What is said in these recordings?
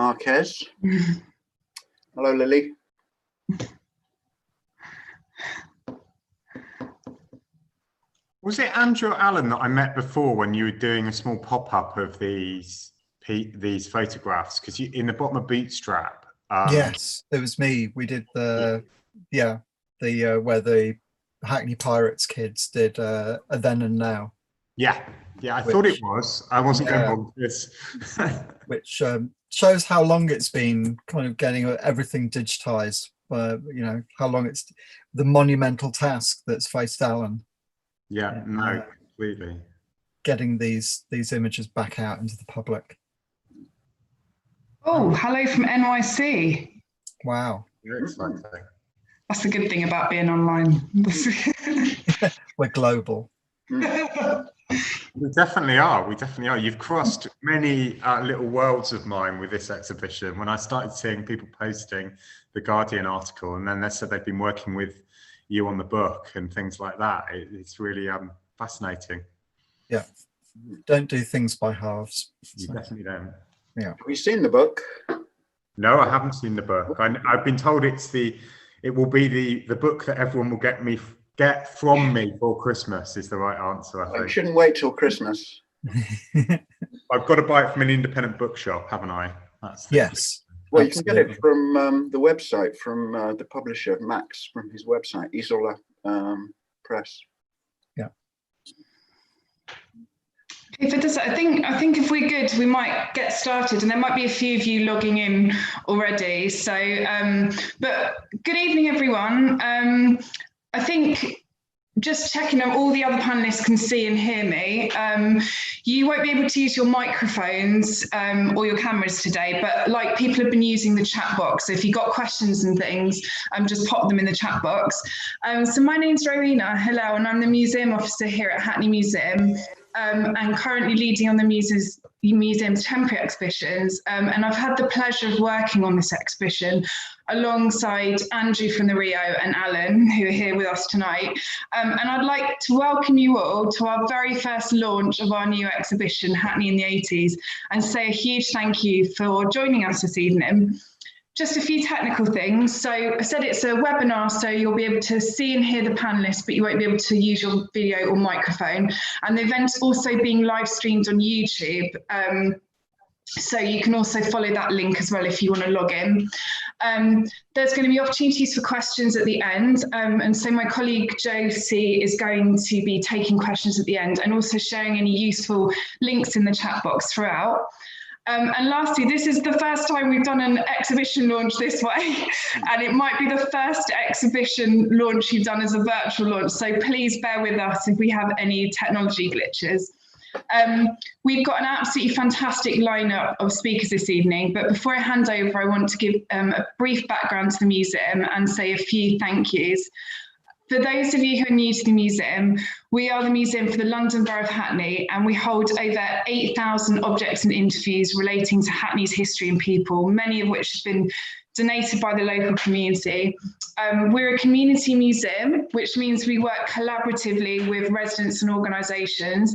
Marquez. Hello, Lily. Was it Andrew or Alan that I met before when you were doing a small pop-up of these photographs? Because in the bottom of Bootstrap. Yes, it was me. We did the where the Hackney Pirates kids did a then and now. Yeah, I thought it was. I wasn't going on this. Which shows how long it's been kind of getting everything digitized. You know, how long it's the monumental task that's faced Alan. Yeah, no, completely. Getting these images back out into the public. Oh, hello from NYC. Wow. Very exciting. That's the good thing about being online. We're global. We definitely are. We definitely are. You've crossed many little worlds of mine with this exhibition. When I started seeing people posting the Guardian article, and then they said they've been working with you on the book and things like that, it's really fascinating. Yeah. Don't do things by halves. You definitely don't. Yeah. Have you seen the book? No, I haven't seen the book. I've been told it will be the book that everyone will get from me for Christmas is the right answer, I think. You shouldn't wait till Christmas. I've got to buy it from an independent bookshop, haven't I? Yes. Well, absolutely. You can get it from the website, from the publisher, Max, from his website, Isola Press. Yeah. If it does, I think if we're good, we might get started, and there might be a few of you logging in already. So, but good evening, everyone. I think just checking that all the other panelists can see and hear me. You won't be able to use your microphones or your cameras today, but like people have been using the chat box. So if you've got questions and things, just pop them in the chat box. So my name's Rowena, hello, and I'm the museum officer here at Hackney Museum. And currently leading on the museum's temporary exhibitions. And I've had the pleasure of working on this exhibition alongside Andrew from the Rio and Alan, who are here with us tonight. And I'd like to welcome you all to our very first launch of our new exhibition, Hackney in the 80s, and say a huge thank you for joining us this evening. Just a few technical things. So I said it's a webinar, so you'll be able to see and hear the panelists, but you won't be able to use your video or microphone. And the event's also being live streamed on YouTube. So you can also follow that link as well if you want to log in. There's going to be opportunities for questions at the end. And so my colleague Josie is going to be taking questions at the end and also sharing any useful links in the chat box throughout. And lastly, this is the first time we've done an exhibition launch this way, and it might be the first exhibition launch you've done as a virtual launch, so please bear with us if we have any technology glitches. We've got an absolutely fantastic lineup of speakers this evening, but before I hand over, I want to give a brief background to the museum and say a few thank yous. For those of you who are new to the museum, we are the museum for the London Borough of Hackney, and we hold over 8,000 objects and interviews relating to Hackney's history and people, many of which have been donated by the local community. We're a community museum, which means we work collaboratively with residents and organisations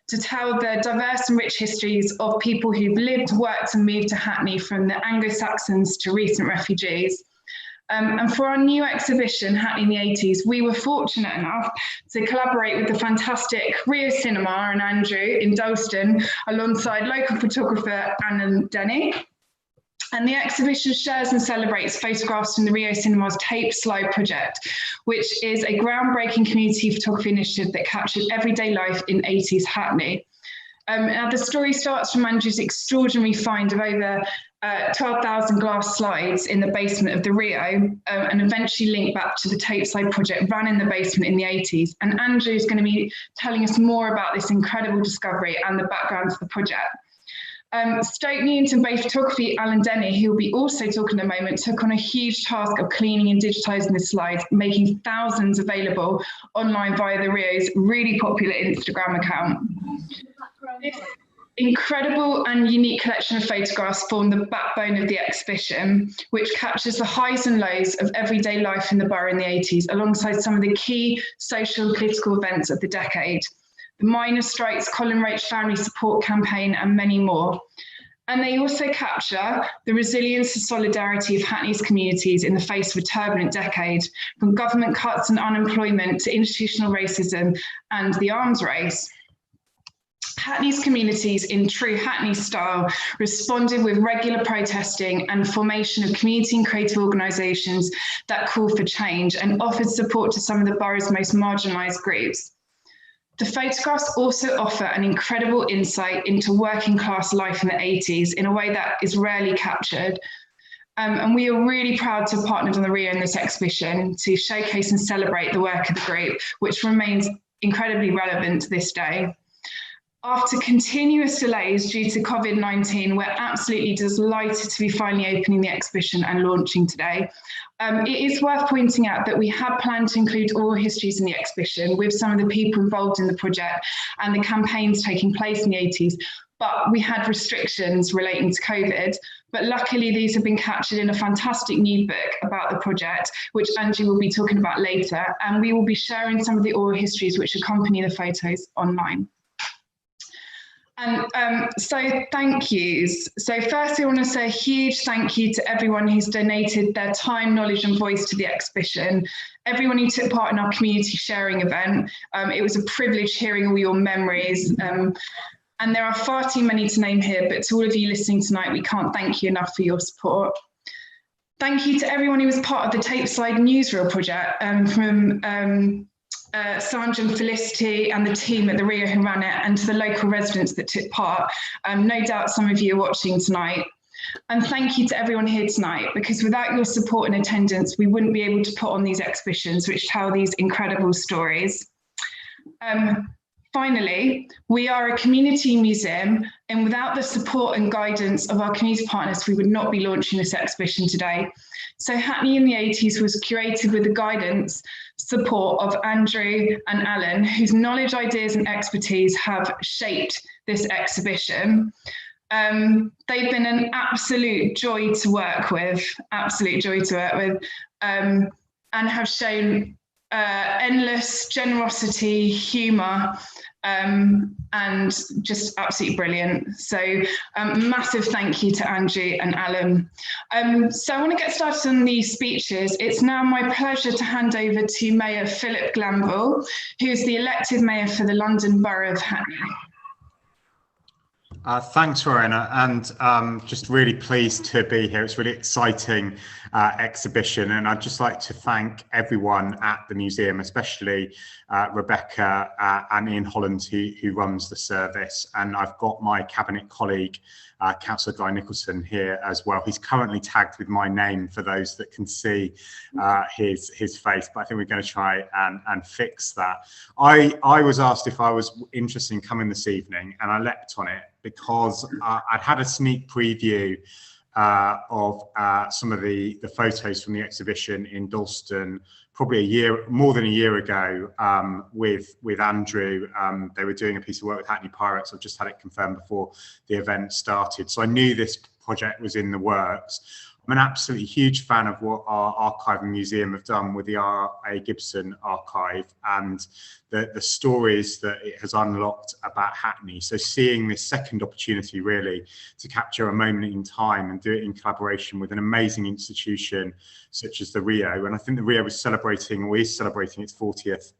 to tell the diverse and rich histories of people who've lived, worked and moved to Hackney, from the Anglo-Saxons to recent refugees. And for our new exhibition, Hackney in the 80s, we were fortunate enough to collaborate with the fantastic Rio Cinema and Andrew in Dalston, alongside local photographer Alan Denney. And the exhibition shares and celebrates photographs from the Rio Cinema's Tape Slide project, which is a groundbreaking community photography initiative that captured everyday life in 80s Hackney. Now the story starts from Andrew's extraordinary find of over 12,000 glass slides in the basement of the Rio, and eventually linked back to the Tape Slide project run in the basement in the 80s. And Andrew is going to be telling us more about this incredible discovery and the background to the project. Stoke Newington Bay photography, Alan Denney, who will be also talking in a moment, took on a huge task of cleaning and digitising the slides, making thousands available online via the Rio's really popular Instagram account. This incredible and unique collection of photographs form the backbone of the exhibition, which captures the highs and lows of everyday life in the borough in the 80s, alongside some of the key social and political events of the decade. The miners' strikes, Colin Roach family support campaign, and many more. And they also capture the resilience and solidarity of Hackney's communities in the face of a turbulent decade, from government cuts and unemployment to institutional racism and the arms race. Hackney's communities, in true Hackney style, responded with regular protesting and formation of community and creative organisations that call for change and offered support to some of the borough's most marginalised groups. The photographs also offer an incredible insight into working class life in the 80s in a way that is rarely captured. And we are really proud to have partnered on the Rio in this exhibition to showcase and celebrate the work of the group, which remains incredibly relevant to this day. After continuous delays due to COVID-19, we're absolutely delighted to be finally opening the exhibition and launching today. It is worth pointing out that we had planned to include oral histories in the exhibition with some of the people involved in the project and the campaigns taking place in the 80s, but we had restrictions relating to COVID. But luckily, these have been captured in a fantastic new book about the project, which Andrew will be talking about later, and we will be sharing some of the oral histories which accompany the photos online. And so thank yous. So firstly, I want to say a huge thank you to everyone who's donated their time, knowledge and voice to the exhibition, everyone who took part in our community sharing event. It was a privilege hearing all your memories. And there are far too many to name here, but to all of you listening tonight, we can't thank you enough for your support. Thank you to everyone who was part of the Tapeside Newsreel project, from Sandra and Felicity and the team at the Rio who ran it, and to the local residents that took part. No doubt some of you are watching tonight. And thank you to everyone here tonight, because without your support and attendance, we wouldn't be able to put on these exhibitions which tell these incredible stories. Finally, we are a community museum, and without the support and guidance of our community partners, we would not be launching this exhibition today. So Hackney in the 80s was curated with the guidance, support of Andrew and Alan, whose knowledge, ideas and expertise have shaped this exhibition. They've been an absolute joy to work with, and have shown endless generosity, humour, and just absolutely brilliant. So massive thank you to Andrew and Alan. So I want to get started on these speeches. It's now my pleasure to hand over to Mayor Philip Glanville, who is the elected mayor for the London Borough of Hackney. Thanks, Rowena, and just really pleased to be here. It's a really exciting exhibition, and I'd just like to thank everyone at the museum, especially Rebecca and Ian Holland, who runs the service. And I've got my cabinet colleague, Councillor Guy Nicholson, here as well. He's currently tagged with my name for those that can see his face, but I think we're going to try and fix that. I was asked if I was interested in coming this evening, and I leapt on it because I'd had a sneak preview of some of the photos from the exhibition in Dalston, probably more than a year ago, with Andrew. They were doing a piece of work with Hackney Pirates. I've just had it confirmed before the event started. So I knew this project was in the works. I'm an absolutely huge fan of what our archive and museum have done with the R.A. Gibson archive and the stories that it has unlocked about Hackney. So seeing this second opportunity really to capture a moment in time and do it in collaboration with an amazing institution such as the Rio. And I think the Rio is celebrating its 40th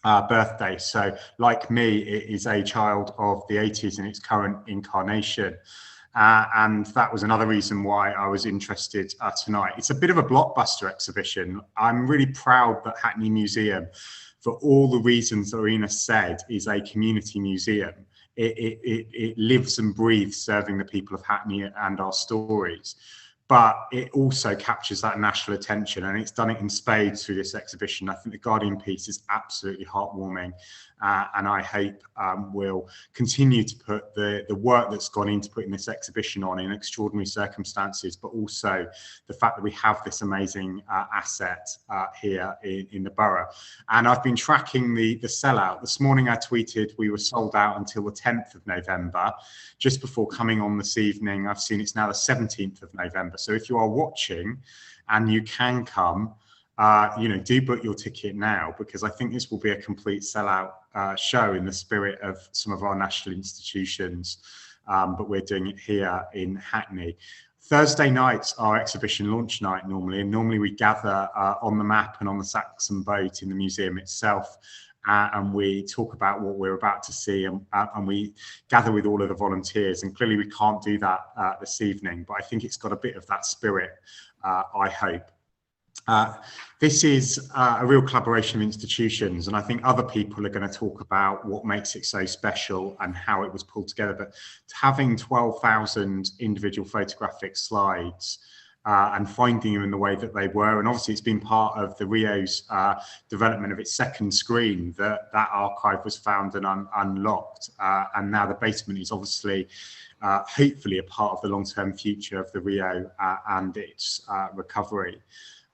birthday. So like me, it is a child of the 80s in its current incarnation. And that was another reason why I was interested tonight. It's a bit of a blockbuster exhibition. I'm really proud that Hackney Museum, for all the reasons Rowena said, is a community museum. It lives and breathes serving the people of Hackney and our stories. But it also captures that national attention, and it's done it in spades through this exhibition. I think the Guardian piece is absolutely heartwarming, and I hope we'll continue to put the work that's gone into putting this exhibition on in extraordinary circumstances, but also the fact that we have this amazing asset here in the borough. And I've been tracking the sellout. This morning I tweeted we were sold out until the 10th of November. Just before coming on this evening, I've seen it's now the 17th of November. So if you are watching and you can come, do book your ticket now, because I think this will be a complete sellout show in the spirit of some of our national institutions but we're doing it here in Hackney. Thursday night's our exhibition launch night normally, and normally we gather on the map and on the Saxon boat in the museum itself, and we talk about what we're about to see, and we gather with all of the volunteers. And clearly we can't do that this evening, but I think it's got a bit of that spirit, I hope. This is a real collaboration of institutions, and I think other people are going to talk about what makes it so special and how it was pulled together. But having 12,000 individual photographic slides and finding them in the way that they were, and obviously it's been part of the Rio's development of its second screen, that archive was found and unlocked, and now the basement is obviously hopefully a part of the long-term future of the Rio and its recovery.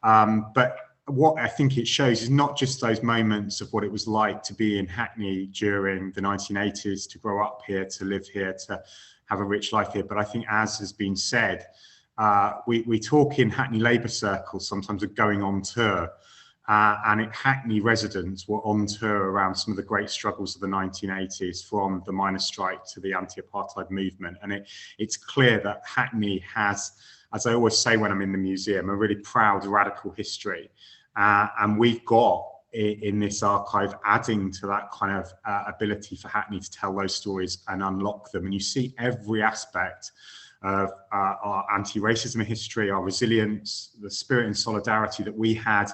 But what I think it shows is not just those moments of what it was like to be in Hackney during the 1980s, to grow up here, to live here, to have a rich life here, but I think, as has been said, we talk in Hackney Labour circles sometimes of going on tour, and Hackney residents were on tour around some of the great struggles of the 1980s, from the miners' strike to the anti-apartheid movement. And it's clear that Hackney has, as I always say when I'm in the museum, a really proud radical history. And we've got in this archive, adding to that kind of ability for Hackney to tell those stories and unlock them. And you see every aspect of our anti-racism history, our resilience, the spirit and solidarity that we had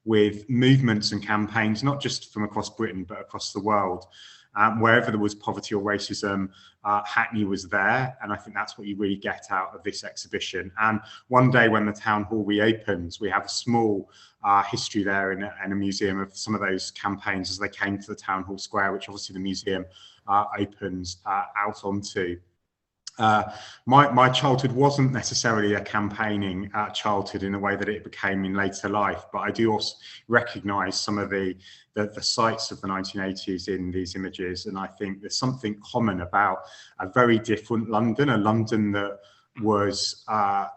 with movements and campaigns, not just from across Britain, but across the world. Wherever there was poverty or racism, Hackney was there, and I think that's what you really get out of this exhibition. And one day when the town hall reopens, we have a small history there in a museum of some of those campaigns as they came to the town hall square, which obviously the museum opens out onto. My childhood wasn't necessarily a campaigning childhood in a way that it became in later life, but I do also recognise some of the sites of the 1980s in these images, and I think there's something common about a very different London, a London that was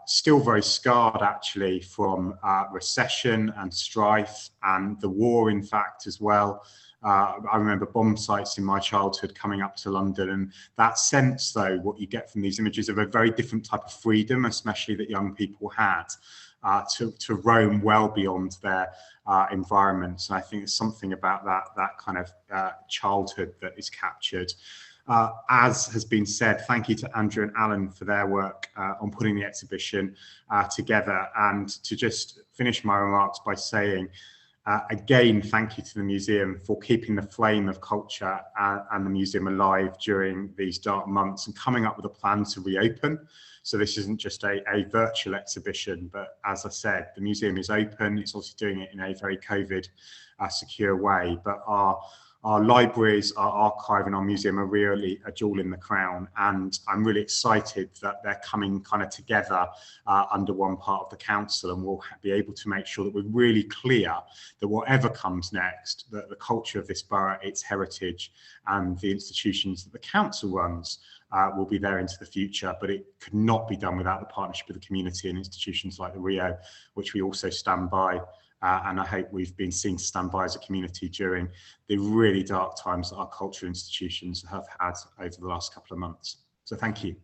still very scarred actually from recession and strife and the war, in fact, as well. I remember bomb sites in my childhood coming up to London, and that sense, though, what you get from these images of a very different type of freedom, especially that young people had, to roam well beyond their environments. And I think there's something about that kind of childhood that is captured. As has been said, thank you to Andrew and Alan for their work on putting the exhibition together. And to just finish my remarks by saying, again, thank you to the museum for keeping the flame of culture and the museum alive during these dark months and coming up with a plan to reopen. So this isn't just a virtual exhibition, but as I said, the museum is open. It's also doing it in a very COVID secure way, but our libraries, our archive and our museum are really a jewel in the crown, and I'm really excited that they're coming kind of together under one part of the council, and we'll be able to make sure that we're really clear that whatever comes next, that the culture of this borough, its heritage and the institutions that the council runs will be there into the future, but it could not be done without the partnership of the community and institutions like the Rio, which we also stand by. And I hope we've been seen to stand by as a community during the really dark times that our cultural institutions have had over the last couple of months. So thank you.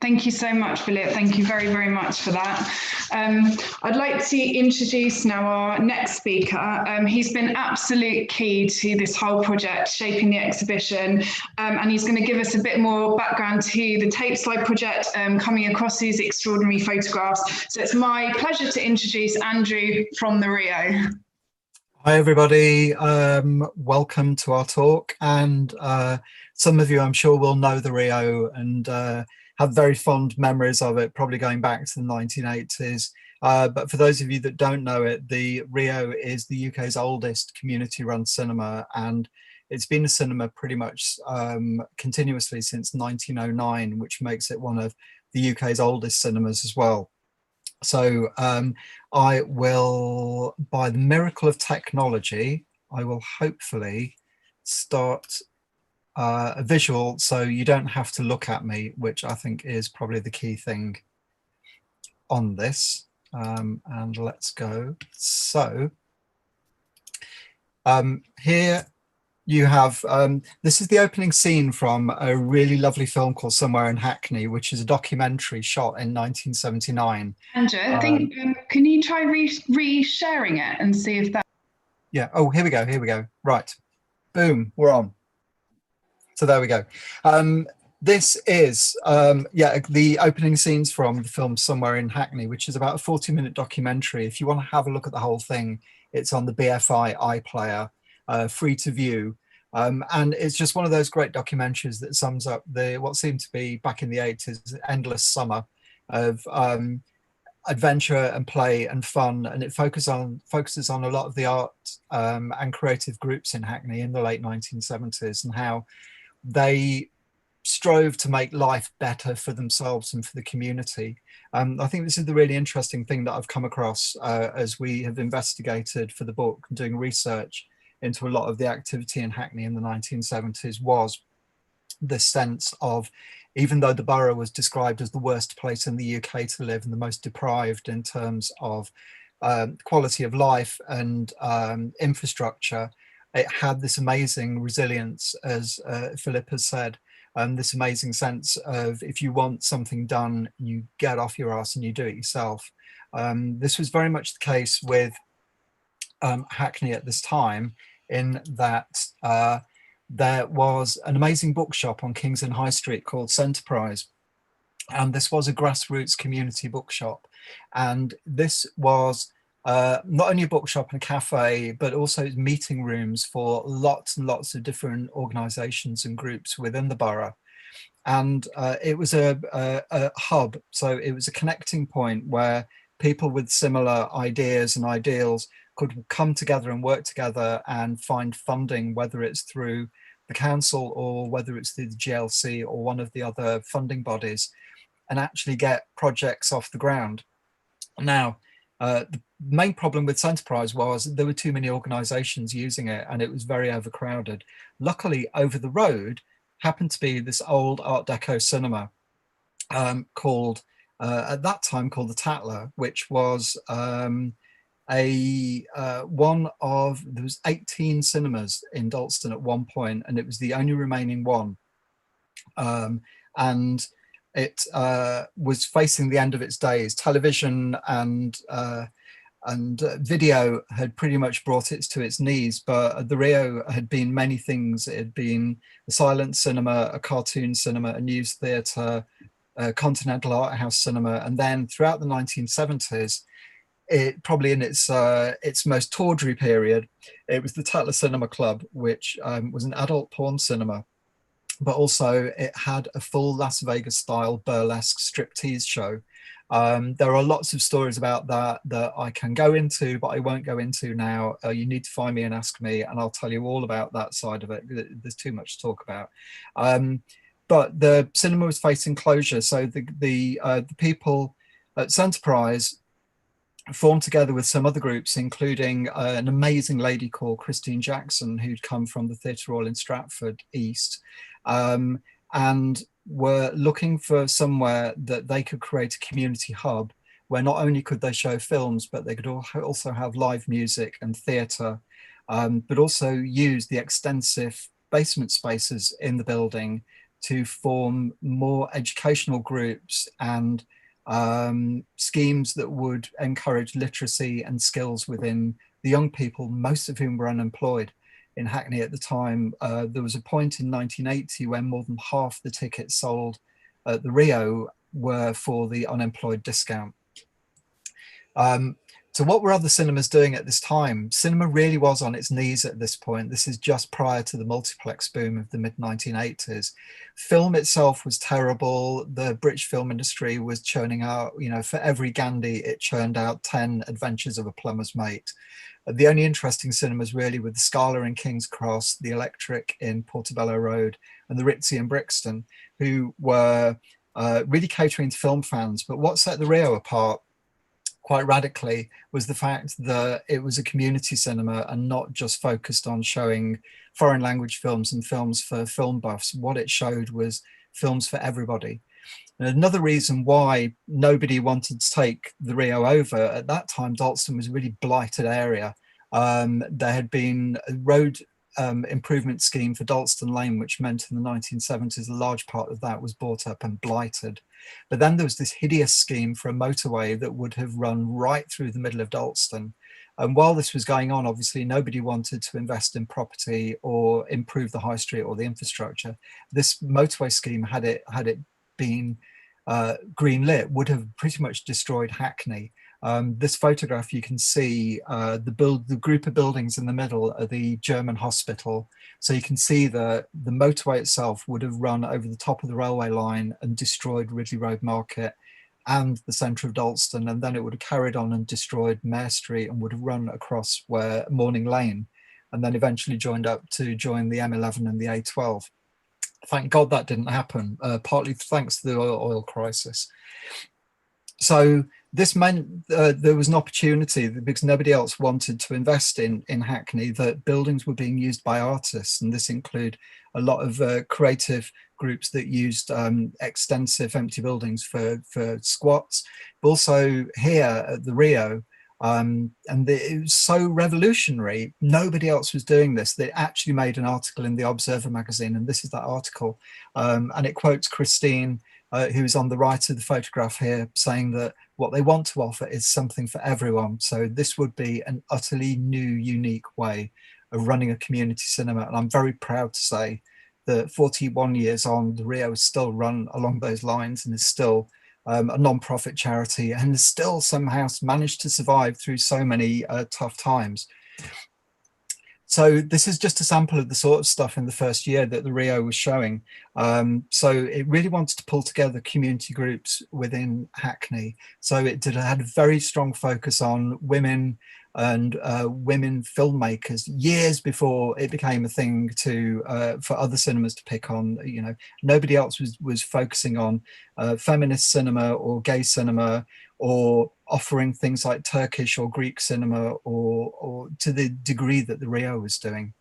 Thank you so much, Philip. Thank you very, very much for that. I'd like to introduce now our next speaker. He's been absolute key to this whole project, shaping the exhibition, and he's going to give us a bit more background to the tape slide project, coming across these extraordinary photographs. So it's my pleasure to introduce Andrew from the Rio. Hi everybody, welcome to our talk, and some of you I'm sure will know the Rio and have very fond memories of it, probably going back to the 1980s. But for those of you that don't know it, the Rio is the UK's oldest community-run cinema, and it's been a cinema pretty much continuously since 1909, which makes it one of the UK's oldest cinemas as well. So I will, by the miracle of technology, I will hopefully start a visual so you don't have to look at me, which I think is probably the key thing on this. And let's go. So here you have, this is the opening scene from a really lovely film called Somewhere in Hackney, which is a documentary shot in 1979. Andrew, I think, can you try re-sharing it and see if that... Yeah, oh, here we go. Right, boom, we're on. So there we go. This is, the opening scenes from the film Somewhere in Hackney, which is about a 40-minute documentary. If you want to have a look at the whole thing, it's on the BFI iPlayer, free to view. And it's just one of those great documentaries that sums up what seemed to be, back in the 80s, endless summer of adventure and play and fun. And it focuses on a lot of the art and creative groups in Hackney in the late 1970s and how they strove to make life better for themselves and for the community. I think this is the really interesting thing that I've come across as we have investigated for the book and doing research into a lot of the activity in Hackney in the 1970s, was this sense of, even though the borough was described as the worst place in the UK to live and the most deprived in terms of quality of life and infrastructure, it had this amazing resilience, as Philip has said, this amazing sense of, if you want something done, you get off your ass and you do it yourself. This was very much the case with Hackney at this time, in that there was an amazing bookshop on Kingsland High Street called Centerprise. And this was a grassroots community bookshop. And this was not only a bookshop and a cafe, but also meeting rooms for lots and lots of different organizations and groups within the borough. And it was a hub. So it was a connecting point where people with similar ideas and ideals could come together and work together and find funding, whether it's through the council or whether it's through the GLC or one of the other funding bodies, and actually get projects off the ground. Now, the main problem with Centerprise was there were too many organizations using it and it was very overcrowded. Luckily, over the road happened to be this old Art Deco cinema called, at that time, called the Tatler, which was one of, there was 18 cinemas in Dalston at one point, and it was the only remaining one. And it was facing the end of its days. Television and video had pretty much brought it to its knees, but the Rio had been many things. It had been a silent cinema, a cartoon cinema, a news theatre, a continental art house cinema, and then throughout the 1970s, it probably in its most tawdry period, it was the Tatler Cinema Club, which was an adult porn cinema, but also it had a full Las Vegas style burlesque striptease show. There are lots of stories about that I can go into, but I won't go into now. You need to find me and ask me, and I'll tell you all about that side of it. There's too much to talk about. But the cinema was facing closure, so the people at Centerprise formed together with some other groups, including an amazing lady called Christine Jackson, who'd come from the Theatre Royal in Stratford East, and were looking for somewhere that they could create a community hub where not only could they show films, but they could also have live music and theatre, but also use the extensive basement spaces in the building to form more educational groups and schemes that would encourage literacy and skills within the young people, most of whom were unemployed in Hackney at the time. There was a point in 1980 when more than half the tickets sold at the Rio were for the unemployed discount. So what were other cinemas doing at this time? Cinema really was on its knees at this point. This is just prior to the multiplex boom of the mid-1980s. Film itself was terrible. The British film industry was churning out, for every Gandhi, it churned out 10 Adventures of a Plumber's Mate. The only interesting cinemas really were the Scala in King's Cross, the Electric in Portobello Road, and the Ritzy in Brixton, who were really catering to film fans. But what set the Rio apart quite radically was the fact that it was a community cinema and not just focused on showing foreign language films and films for film buffs. What it showed was films for everybody. And another reason why nobody wanted to take the Rio over, at that time Dalston was a really blighted area. There had been road improvement scheme for Dalston Lane, which meant in the 1970s a large part of that was bought up and blighted. But then there was this hideous scheme for a motorway that would have run right through the middle of Dalston. And while this was going on, obviously nobody wanted to invest in property or improve the high street or the infrastructure. This motorway scheme, had it been green lit, would have pretty much destroyed Hackney. This photograph, you can see the group of buildings in the middle are the German hospital. So you can see the motorway itself would have run over the top of the railway line and destroyed Ridley Road Market and the centre of Dalston, and then it would have carried on and destroyed Mare Street and would have run across Morning Lane, and then eventually joined up to join the M11 and the A12. Thank God that didn't happen, partly thanks to the oil crisis. So this meant there was an opportunity, because nobody else wanted to invest in Hackney, that buildings were being used by artists, and this include a lot of creative groups that used extensive empty buildings for squats, but also here at the Rio. And it was so revolutionary, nobody else was doing this. They actually made an article in the Observer magazine, and this is that article, and it quotes Christine, who's on the right of the photograph here, saying that what they want to offer is something for everyone. So this would be an utterly new, unique way of running a community cinema. And I'm very proud to say that 41 years on, the Rio is still run along those lines and is still a non-profit charity, and has still somehow managed to survive through so many tough times. So this is just a sample of the sort of stuff in the first year that the Rio was showing. So it really wanted to pull together community groups within Hackney. So it had a very strong focus on women and women filmmakers years before it became a thing for other cinemas to pick on. You know, nobody else was focusing on feminist cinema or gay cinema, or offering things like Turkish or Greek cinema, or to the degree that the Rio was doing.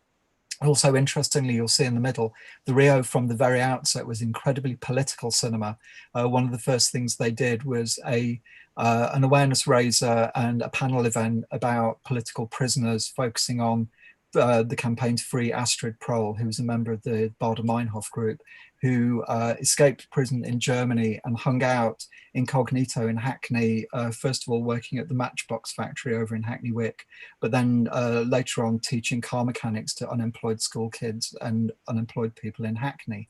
Also, interestingly, you'll see in the middle, the Rio from the very outset was incredibly political cinema. One of the first things they did was an awareness raiser and a panel event about political prisoners, focusing on the campaign to free Astrid Proll, who was a member of the Baader-Meinhof group, who escaped prison in Germany and hung out incognito in Hackney, first of all working at the Matchbox factory over in Hackney Wick, but then later on teaching car mechanics to unemployed school kids and unemployed people in Hackney.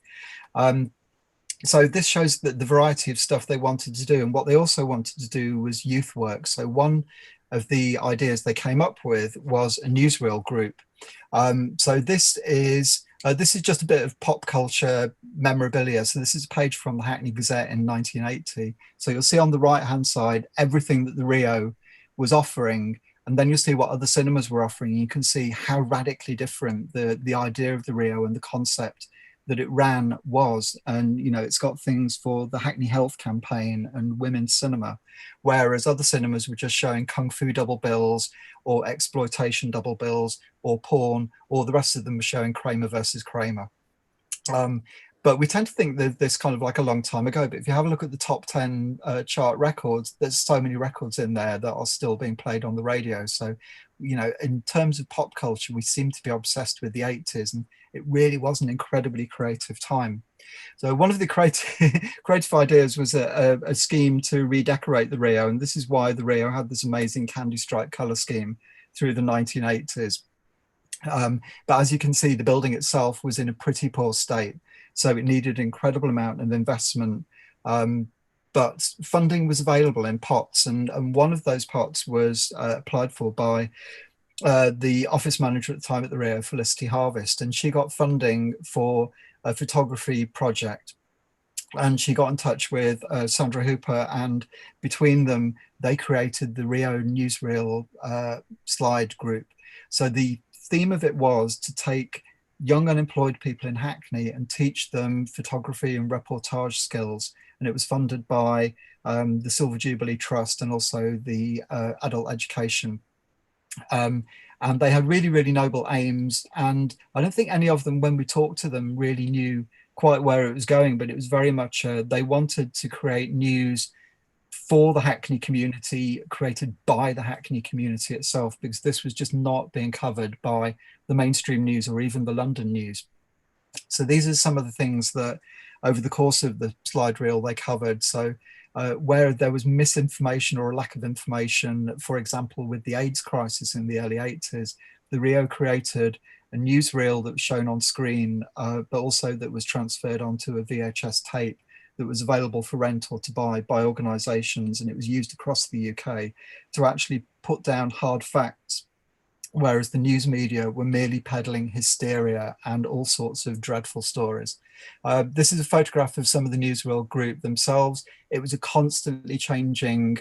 So this shows that the variety of stuff they wanted to do, and what they also wanted to do was youth work. So one of the ideas they came up with was a newsreel group. So this is just a bit of pop culture memorabilia. So this is a page from the Hackney Gazette in 1980. So you'll see on the right-hand side everything that the Rio was offering, and then you'll see what other cinemas were offering. You can see how radically different the idea of the Rio and the concept that it ran was. And, you know, it's got things for the Hackney Health campaign and women's cinema, whereas other cinemas were just showing kung fu double bills or exploitation double bills or porn, or the rest of them were showing Kramer versus Kramer. But we tend to think that this kind of like a long time ago, but if you have a look at the top 10 chart records, there's so many records in there that are still being played on the radio. So, you know, in terms of pop culture, we seem to be obsessed with the 80s, and it really was an incredibly creative time. So one of the creative ideas was a scheme to redecorate the Rio, and this is why the Rio had this amazing candy stripe color scheme through the 1980s. But as you can see, the building itself was in a pretty poor state, so it needed an incredible amount of investment. But funding was available in pots, and one of those pots was applied for by the office manager at the time at the Rio, Felicity Harvest, and she got funding for a photography project. And she got in touch with Sandra Hooper, and between them, they created the Rio Newsreel slide group. So the theme of it was to take young unemployed people in Hackney and teach them photography and reportage skills. And it was funded by the Silver Jubilee Trust and also the Adult Education. And they had really, really noble aims. And I don't think any of them, when we talked to them, really knew quite where it was going, but it was very much, they wanted to create news for the Hackney community, created by the Hackney community itself, because this was just not being covered by the mainstream news or even the London news. So these are some of the things that over the course of the slide reel they covered. So where there was misinformation or a lack of information, for example, with the AIDS crisis in the early 80s, the Rio created a newsreel that was shown on screen, but also that was transferred onto a VHS tape that was available for rent or to buy by organisations, and it was used across the UK to actually put down hard facts, whereas the news media were merely peddling hysteria and all sorts of dreadful stories. This is a photograph of some of the newsreel group themselves. It was a constantly changing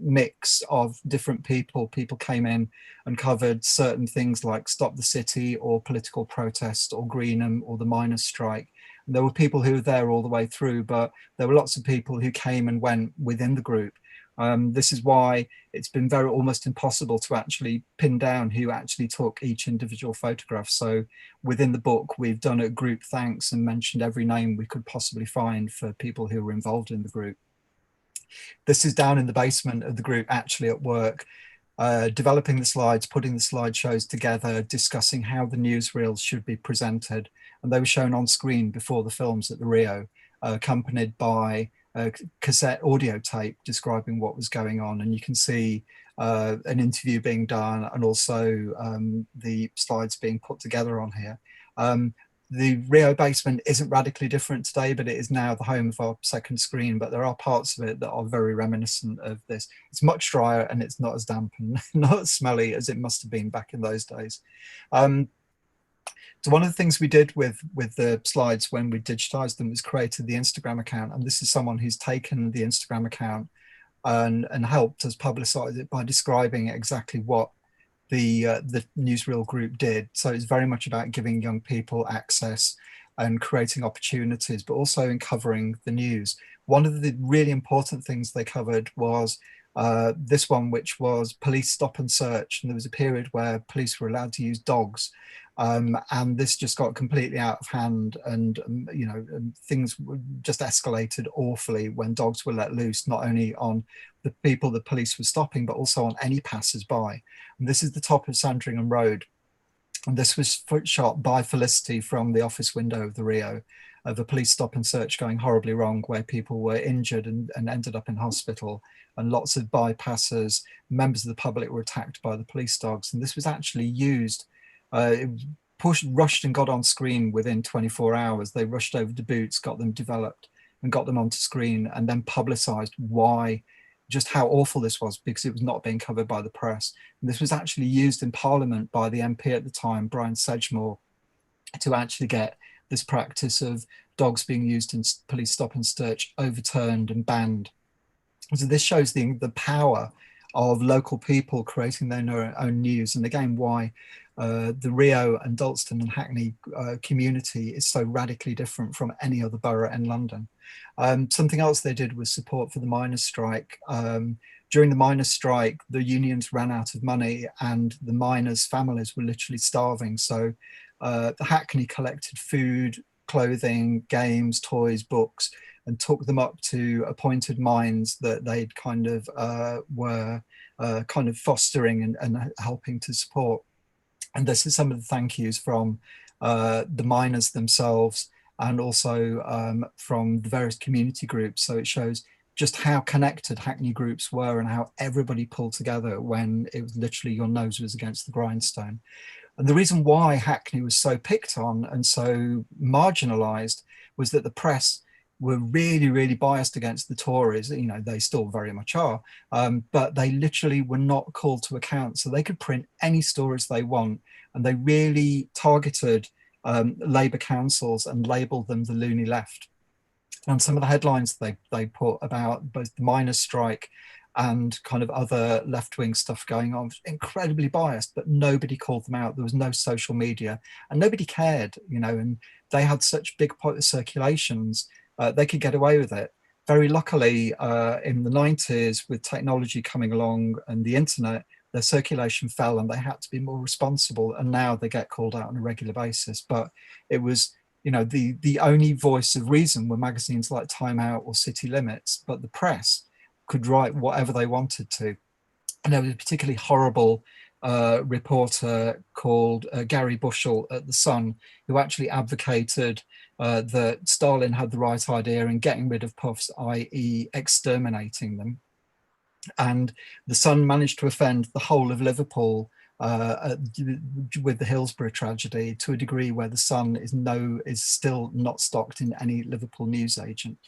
mix of different people. People came in and covered certain things like Stop the City or political protest or Greenham or the miners' strike. And there were people who were there all the way through, but there were lots of people who came and went within the group. This is why it's been almost impossible to actually pin down who actually took each individual photograph. So within the book, we've done a group thanks and mentioned every name we could possibly find for people who were involved in the group. This is down in the basement of the group, actually at work, developing the slides, putting the slideshows together, discussing how the newsreels should be presented. And they were shown on screen before the films at the Rio, accompanied by a cassette audio tape describing what was going on. And you can see an interview being done and also the slides being put together on here. The Rio basement isn't radically different today, but it is now the home of our second screen, but there are parts of it that are very reminiscent of this. It's much drier and it's not as damp and not as smelly as it must have been back in those days. So one of the things we did with the slides when we digitized them was created the Instagram account. And this is someone who's taken the Instagram account and helped us publicize it by describing exactly what the newsreel group did. So it's very much about giving young people access and creating opportunities, but also in covering the news. One of the really important things they covered was this one, which was police stop and search. And there was a period where police were allowed to use dogs. And this just got completely out of hand, and you know, things just escalated awfully when dogs were let loose, not only on the people the police were stopping, but also on any passers-by. And this is the top of Sandringham Road, and this was shot by Felicity from the office window of the Rio, of a police stop and search going horribly wrong, where people were injured and ended up in hospital, and lots of bypassers, members of the public were attacked by the police dogs. And this was actually used. It rushed and got on screen within 24 hours. They rushed over to Boots, got them developed and got them onto screen, and then publicized just how awful this was, because it was not being covered by the press. And this was actually used in Parliament by the MP at the time, Brian Sedgemore, to actually get this practice of dogs being used in police stop and search overturned and banned. So this shows the power of local people creating their own news, and again why the Rio and Dalston and Hackney community is so radically different from any other borough in London. Something else they did was support for the miners' strike. During the miners' strike, the unions ran out of money and the miners' families were literally starving. So the Hackney collected food, clothing, games, toys, books, and took them up to appointed mines that they'd kind of were kind of fostering and helping to support. And this is some of the thank yous from the miners themselves, and also from the various community groups. So it shows just how connected Hackney groups were and how everybody pulled together when it was literally your nose was against the grindstone. And the reason why Hackney was so picked on and so marginalised was that the press were really, really biased against the Tories. You know, they still very much are, but they literally were not called to account. So they could print any stories they want, and they really targeted Labour councils and labelled them the loony left. And some of the headlines they put about both the miners' strike and kind of other left-wing stuff going on was incredibly biased, but nobody called them out. There was no social media and nobody cared, you know, and they had such big circulations, they could get away with it. Very luckily, in the 90s, with technology coming along and the internet, their circulation fell and they had to be more responsible, and now they get called out on a regular basis. But it was, you know, the only voice of reason were magazines like Time Out or City Limits, but the press could write whatever they wanted to. And there was a particularly horrible reporter called Gary Bushell at The Sun, who actually advocated that Stalin had the right idea in getting rid of puffs, i.e. exterminating them. And The Sun managed to offend the whole of Liverpool with the Hillsborough tragedy to a degree where The Sun is still not stocked in any Liverpool newsagent.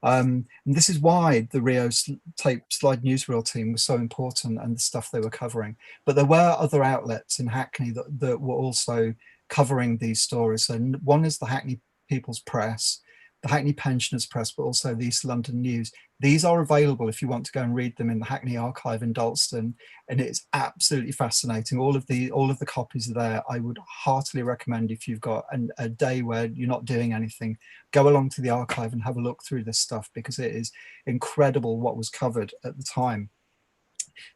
And this is why the Rio tape slide newsreel team was so important and the stuff they were covering. But there were other outlets in Hackney that were also covering these stories. And one is the Hackney People's Press, the Hackney Pensioners Press, but also the East London News. These are available if you want to go and read them in the Hackney Archive in Dalston, and it's absolutely fascinating. All of the copies are there. I would heartily recommend, if you've got a day where you're not doing anything, go along to the archive and have a look through this stuff, because it is incredible what was covered at the time.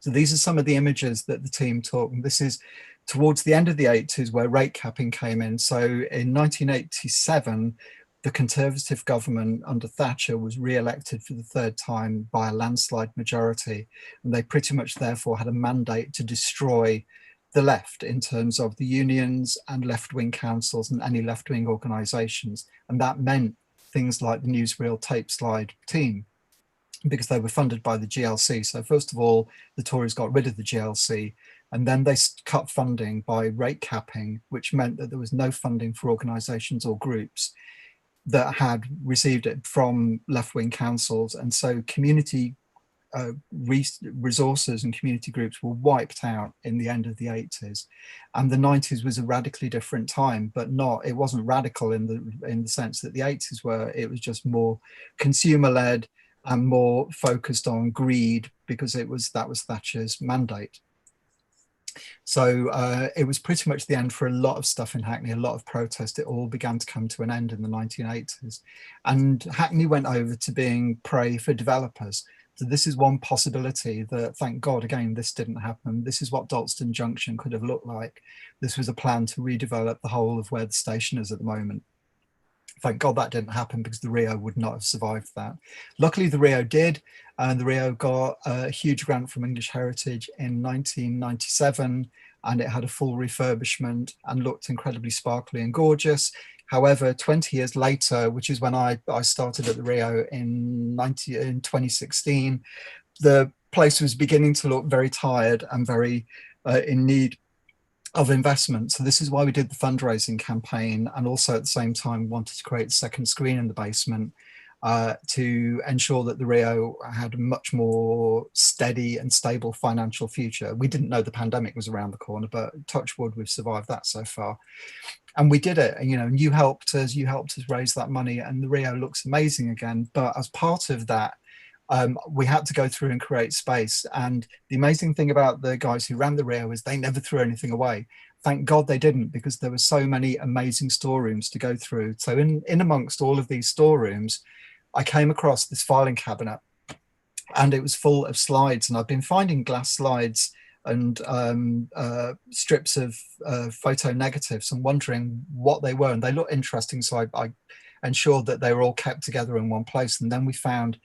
So these are some of the images that the team took, and this is towards the end of the 80s where rate capping came in. So in 1987, the Conservative government under Thatcher was re-elected for the third time by a landslide majority, and they pretty much therefore had a mandate to destroy the left in terms of the unions and left-wing councils and any left-wing organisations. And that meant things like the newsreel tape slide team, because they were funded by the GLC. So first of all, the Tories got rid of the GLC, and then they cut funding by rate capping, which meant that there was no funding for organisations or groups that had received it from left-wing councils. And so community resources and community groups were wiped out in the end of the 80s. And the 90s was a radically different time, but it wasn't radical in the sense that the 80s were. It was just more consumer-led and more focused on greed, because that was Thatcher's mandate. So it was pretty much the end for a lot of stuff in Hackney, a lot of protest. It all began to come to an end in the 1980s. And Hackney went over to being prey for developers. So this is one possibility that, thank God, again, this didn't happen. This is what Dalston Junction could have looked like. This was a plan to redevelop the whole of where the station is at the moment. Thank God that didn't happen, because the Rio would not have survived that. Luckily, the Rio did, and the Rio got a huge grant from English Heritage in 1997, and it had a full refurbishment and looked incredibly sparkly and gorgeous. However, 20 years later, which is when I started at the Rio in 2016, the place was beginning to look very tired and very in need of investment. So this is why we did the fundraising campaign, and also at the same time wanted to create a second screen in the basement to ensure that the Rio had a much more steady and stable financial future. We didn't know the pandemic was around the corner, but touch wood, we've survived that so far. And we did it, and you helped us raise that money, and the Rio looks amazing again. But as part of that, we had to go through and create space. And the amazing thing about the guys who ran the Rio is they never threw anything away. Thank God they didn't, because there were so many amazing storerooms to go through. So in amongst all of these storerooms, I came across this filing cabinet, and it was full of slides. And I've been finding glass slides and strips of photo negatives and wondering what they were. And they look interesting. So I ensured that they were all kept together in one place. And then we found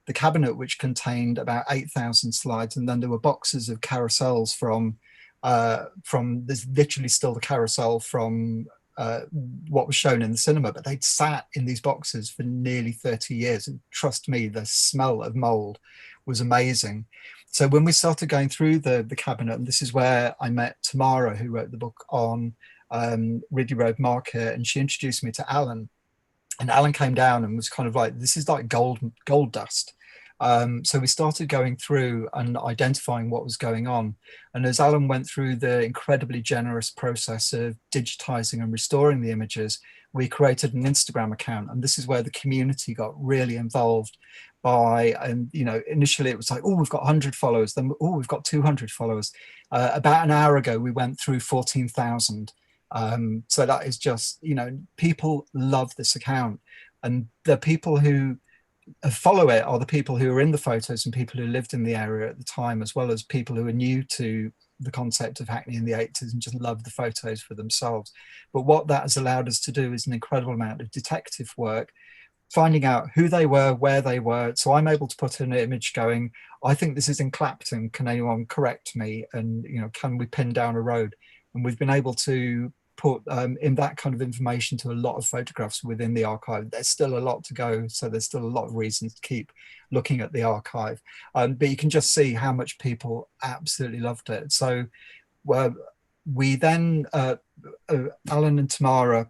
the cabinet, which contained about 8,000 slides. And then there were boxes of carousels from there's literally still the carousel from what was shown in the cinema, but they'd sat in these boxes for nearly 30 years. And trust me, the smell of mold was amazing. So when we started going through the cabinet, and this is where I met Tamara, who wrote the book on Ridley Road Market, and she introduced me to Alan. And Alan came down and was kind of like, this is like gold dust. So we started going through and identifying what was going on. And as Alan went through the incredibly generous process of digitizing and restoring the images, we created an Instagram account. And this is where the community got really involved by, and initially it was like, oh, we've got 100 followers, then oh, we've got 200 followers. About an hour ago, we went through 14,000. So that is just, people love this account, and the people who follow it are the people who are in the photos and people who lived in the area at the time, as well as people who are new to the concept of Hackney in the 80s and just love the photos for themselves. But what that has allowed us to do is an incredible amount of detective work, finding out who they were, where they were. So I'm able to put an image going, I think this is in Clapton, can anyone correct me? And, you know, can we pin down a road? And we've been able to put in that kind of information to a lot of photographs within the archive. There's still a lot to go, so there's still a lot of reasons to keep looking at the archive. But you can just see how much people absolutely loved it. So we then, Alan and Tamara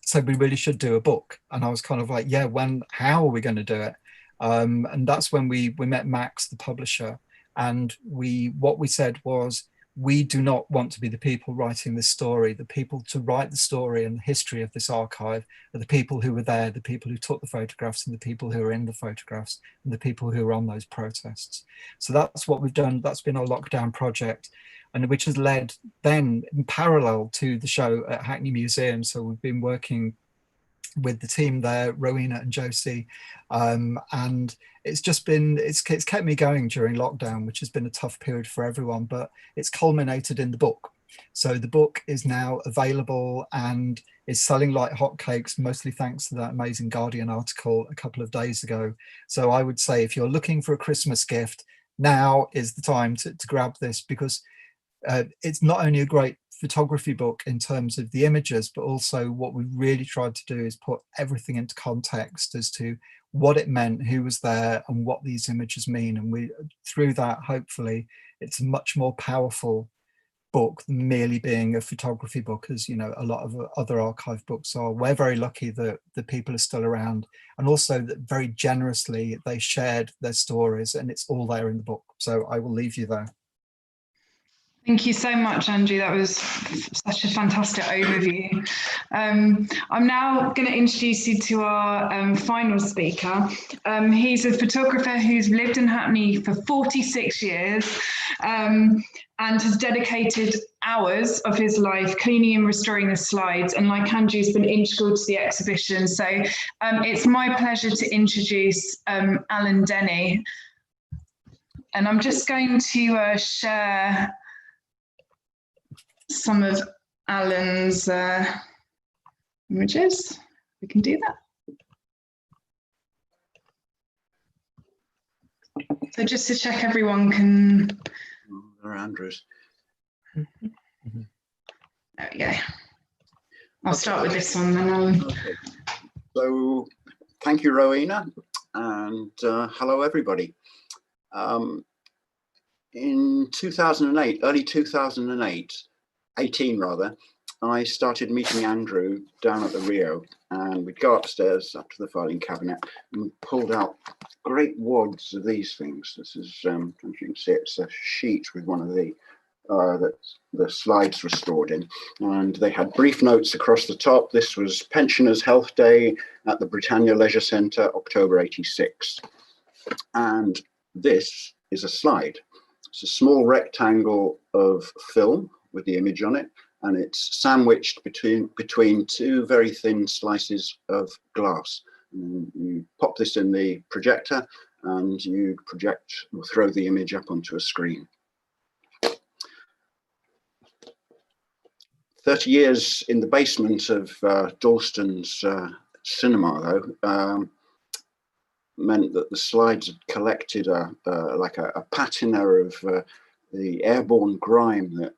said we really should do a book. And I was kind of like, yeah, how are we going to do it? And that's when we met Max, the publisher. And what we said was, we do not want to be the people writing this story. The people to write the story and the history of this archive are the people who were there, the people who took the photographs, and the people who are in the photographs, and the people who are on those protests. So that's what we've done. That's been our lockdown project, and which has led then in parallel to the show at Hackney Museum. So we've been working with the team there, Rowena and Josie, and it's just been, it's kept me going during lockdown, which has been a tough period for everyone, but it's culminated in the book. So the book is now available and is selling like hotcakes, mostly thanks to that amazing Guardian article a couple of days ago. So I would say if you're looking for a Christmas gift, now is the time to grab this, because it's not only a great photography book in terms of the images, but also what we really tried to do is put everything into context as to what it meant, who was there, and what these images mean. And we, through that, hopefully, it's a much more powerful book than merely being a photography book, as you know, a lot of other archive books are. We're very lucky that the people are still around, and also that very generously they shared their stories, and it's all there in the book. So I will leave you there. Thank you so much, Andrew. That was such a fantastic overview. I'm now going to introduce you to our final speaker. He's a photographer who's lived in Hackney for 46 years and has dedicated hours of his life cleaning and restoring the slides. And like Andrew's been integral to the exhibition. So it's my pleasure to introduce Alan Denney. And I'm just going to share some of Alan's images. We can do that. So just to check everyone can... There are Andrews. There we go. I'll start with this one then, Alan. Okay. So thank you, Rowena, and hello, everybody. In 2008, early 2008, 18 rather, I started meeting Andrew down at the Rio, and we'd go upstairs up to the filing cabinet and pulled out great wads of these things. This is, as you can see, it's a sheet with one of the that the slides were stored in, and they had brief notes across the top. This was Pensioners' Health Day at the Britannia Leisure Centre, October '86, and this is a slide. It's a small rectangle of film with the image on it, and it's sandwiched between two very thin slices of glass. And you pop this in the projector and you project or throw the image up onto a screen. 30 years in the basement of Dalston's cinema, though, meant that the slides had collected like a patina of the airborne grime that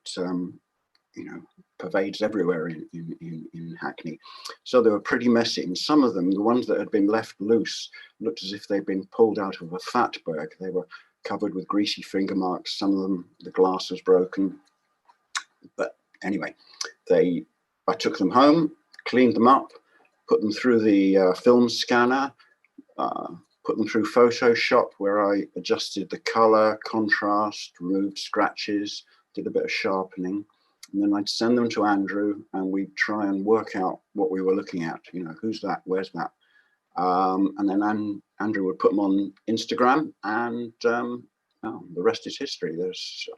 you know, pervades everywhere in Hackney. So they were pretty messy, and some of them, the ones that had been left loose, looked as if they'd been pulled out of a fatberg. They were covered with greasy finger marks. Some of them, the glass was broken. But anyway, I took them home, cleaned them up, put them through the film scanner, put them through Photoshop, where I adjusted the color, contrast, removed scratches, did a bit of sharpening, and then I'd send them to Andrew, and we'd try and work out what we were looking at. You know, who's that? Where's that? And then Andrew would put them on Instagram, and well, the rest is history. There's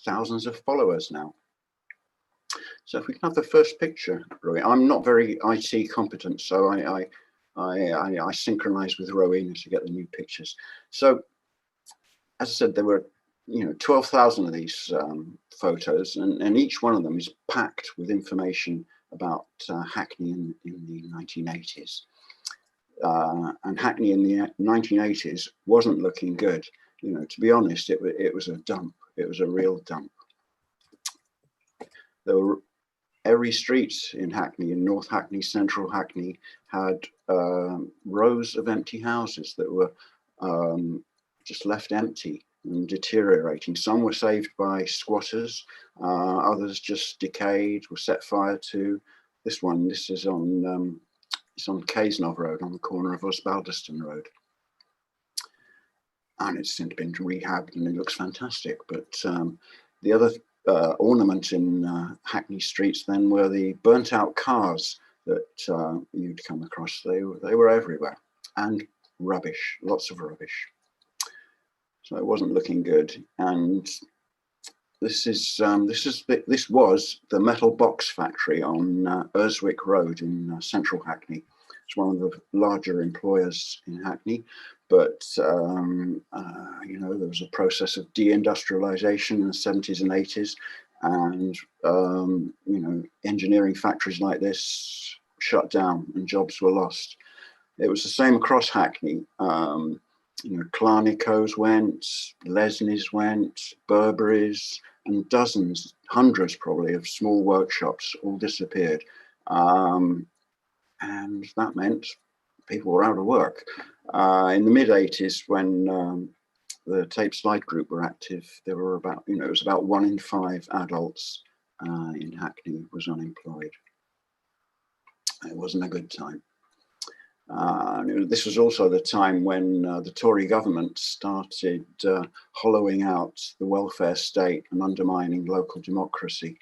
thousands of followers now. So if we can have the first picture, Roy. I'm not very IT competent, so I synchronize with Rowena to get the new pictures. So, as I said, there were, you know, 12,000 of these photos, and each one of them is packed with information about Hackney in the 1980s. And Hackney in the 1980s wasn't looking good. You know, to be honest, it was a dump. It was a real dump. There were every street in Hackney, in North Hackney, Central Hackney, had rows of empty houses that were just left empty and deteriorating. Some were saved by squatters, others just decayed, were set fire to. This is on it's on Cazenove Road, on the corner of Osbaldeston Road. And it's since been rehabbed and it looks fantastic. But the other ornament in Hackney streets then were the burnt out cars that you'd come across. They were everywhere, and rubbish, lots of rubbish. So it wasn't looking good. And this was the metal box factory on Urswick Road in Central Hackney. It's one of the larger employers in Hackney, but you know, there was a process of deindustrialization in the 70s and 80s, and you know, engineering factories like this shut down and jobs were lost. It was the same across Hackney. You know, Clarnicos went, Lesney's went, Burberry's, and dozens, hundreds probably, of small workshops all disappeared. And that meant people were out of work. In the mid 80s, when the tape slide group were active, there were about, you know, it was about 1 in 5 adults in Hackney was unemployed. It wasn't a good time. This was also the time when the Tory government started hollowing out the welfare state and undermining local democracy.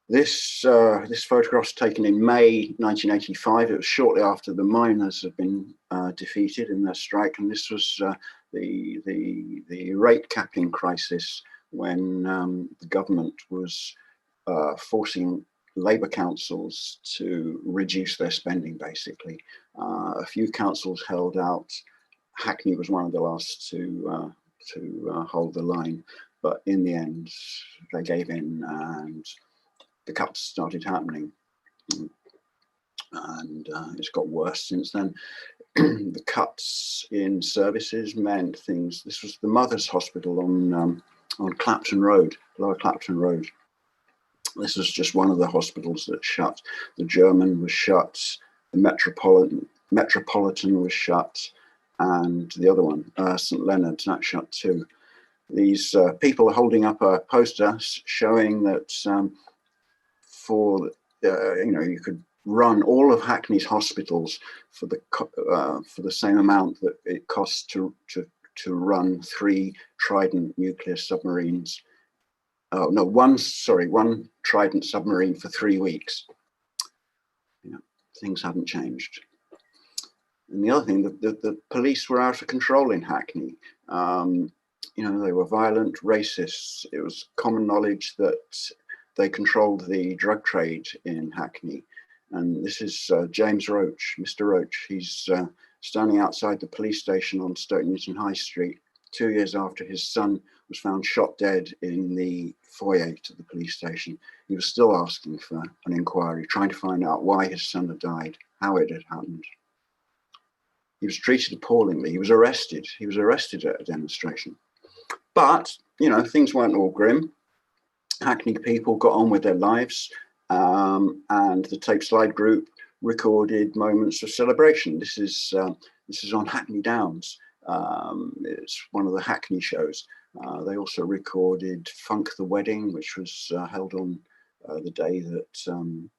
This photograph was taken in May 1985. It was shortly after the miners had been defeated in their strike, and this was the rate capping crisis when the government was forcing Labour councils to reduce their spending, basically. A few councils held out. Hackney was one of the last to hold the line, but in the end, they gave in and the cuts started happening. And it's got worse since then. The cuts in services meant things. This was the Mothers' Hospital on Clapton Road, Lower Clapton Road. This was just one of the hospitals that shut. The German was shut, the Metropolitan was shut, and the other one, St Leonard's, that shut too. These people are holding up a poster showing that for you know, you could run all of Hackney's hospitals for the same amount that it costs to run 3 Trident nuclear submarines. Oh no, one Trident submarine for 3 weeks. You know, things haven't changed. And the other thing, the police were out of control in Hackney. You know, they were violent, racists. It was common knowledge that they controlled the drug trade in Hackney. And this is James Roach, Mr. Roach. He's standing outside the police station on Stoke Newton High Street 2 years after his son was found shot dead in the foyer to the police station. He was still asking for an inquiry, trying to find out why his son had died, how it had happened. He was treated appallingly. He was arrested. He was arrested at a demonstration. But, you know, things weren't all grim. Hackney people got on with their lives, and the tape slide group recorded moments of celebration. This is on Hackney Downs. It's one of the Hackney shows. They also recorded Funk the Wedding, which was held on the day that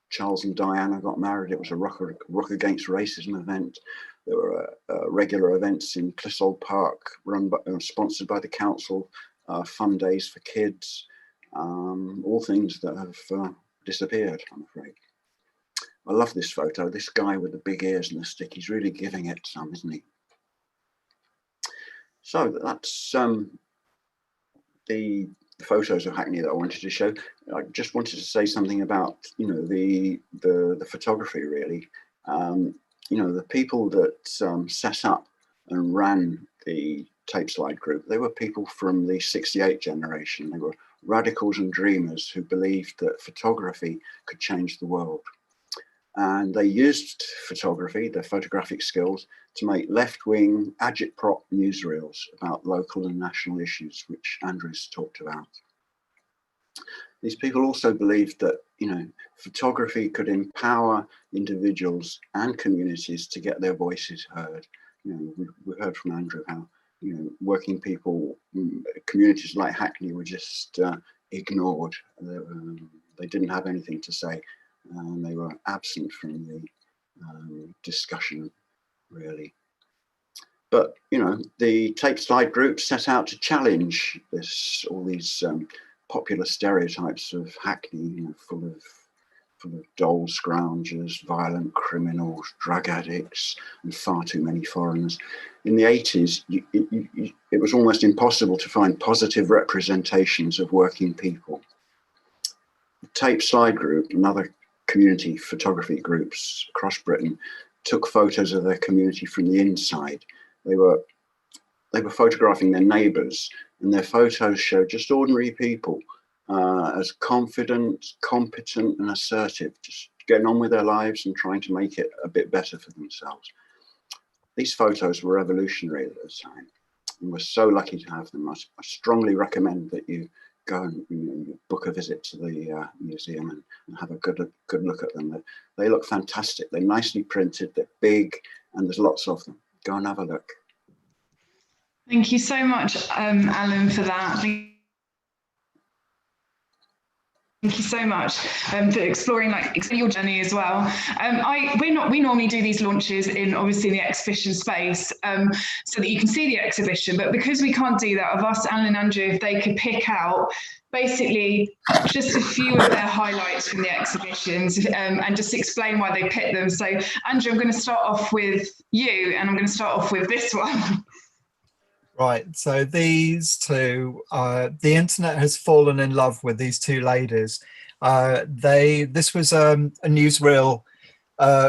Charles and Diana got married. It was a Rock Against Racism event. There were regular events in Clissold Park, sponsored by the council, fun days for kids, all things that have disappeared, I'm afraid. I love this photo. This guy with the big ears and the stick, he's really giving it some, isn't he? So that's the photos of Hackney that I wanted to show. I just wanted to say something about, you know, the photography, really. You know, the people that set up and ran the tape slide group, they were people from the '68 generation. They were radicals and dreamers who believed that photography could change the world. and they used photography, their photographic skills, to make left-wing agitprop newsreels about local and national issues, which Andrew's talked about. These people also believed that, you know, photography could empower individuals and communities to get their voices heard. You know, we heard from Andrew how, you know, working people, communities like Hackney were just ignored. They didn't have anything to say, and they were absent from the discussion, really. But, you know, the tape slide group set out to challenge all these popular stereotypes of Hackney, you know, full of dull scroungers, violent criminals, drug addicts, and far too many foreigners. In the 80s, it was almost impossible to find positive representations of working people. The Tape Slide Group and other community photography groups across Britain took photos of their community from the inside. They were photographing their neighbours, and their photos showed just ordinary people as confident, competent and assertive, just getting on with their lives and trying to make it a bit better for themselves. These photos were revolutionary at the time, and we're so lucky to have them. I strongly recommend that you go and, you know, book a visit to the museum and have a good look at them. They look fantastic. They're nicely printed, they're big, and there's lots of them. Go and have a look. Thank you so much, Alan, for that. Thank you so much for exploring your journey as well. We normally do these launches in obviously the exhibition space so that you can see the exhibition, but because we can't do that, I've asked Alan and Andrew if they could pick out basically just a few of their highlights from the exhibitions and just explain why they picked them. So Andrew, I'm going to start off with you, and I'm going to start off with this one. Right, so these two, the internet has fallen in love with these two ladies. This was a newsreel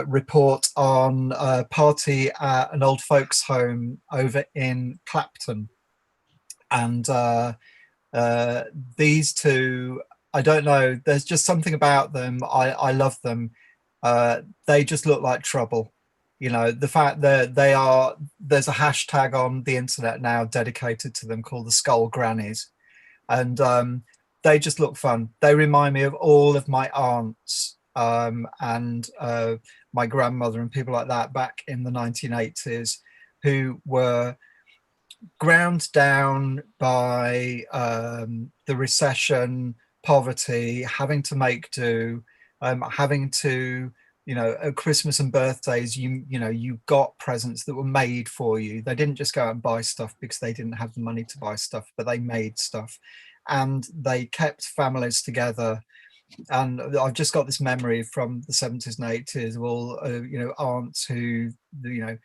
report on a party at an old folks home over in Clapton. And these two, I don't know, there's just something about them. I love them. They just look like trouble. You know, the fact that there's a hashtag on the internet now dedicated to them called the Skull Grannies. And they just look fun. They remind me of all of my aunts and my grandmother and people like that back in the 1980s who were ground down by the recession, poverty, having to make do, having to, you know, at Christmas and birthdays, you got presents that were made for you. They didn't just go out and buy stuff because they didn't have the money to buy stuff, but they made stuff, and they kept families together. And I've just got this memory from the 70s and 80s of all, you know, aunts who, you know,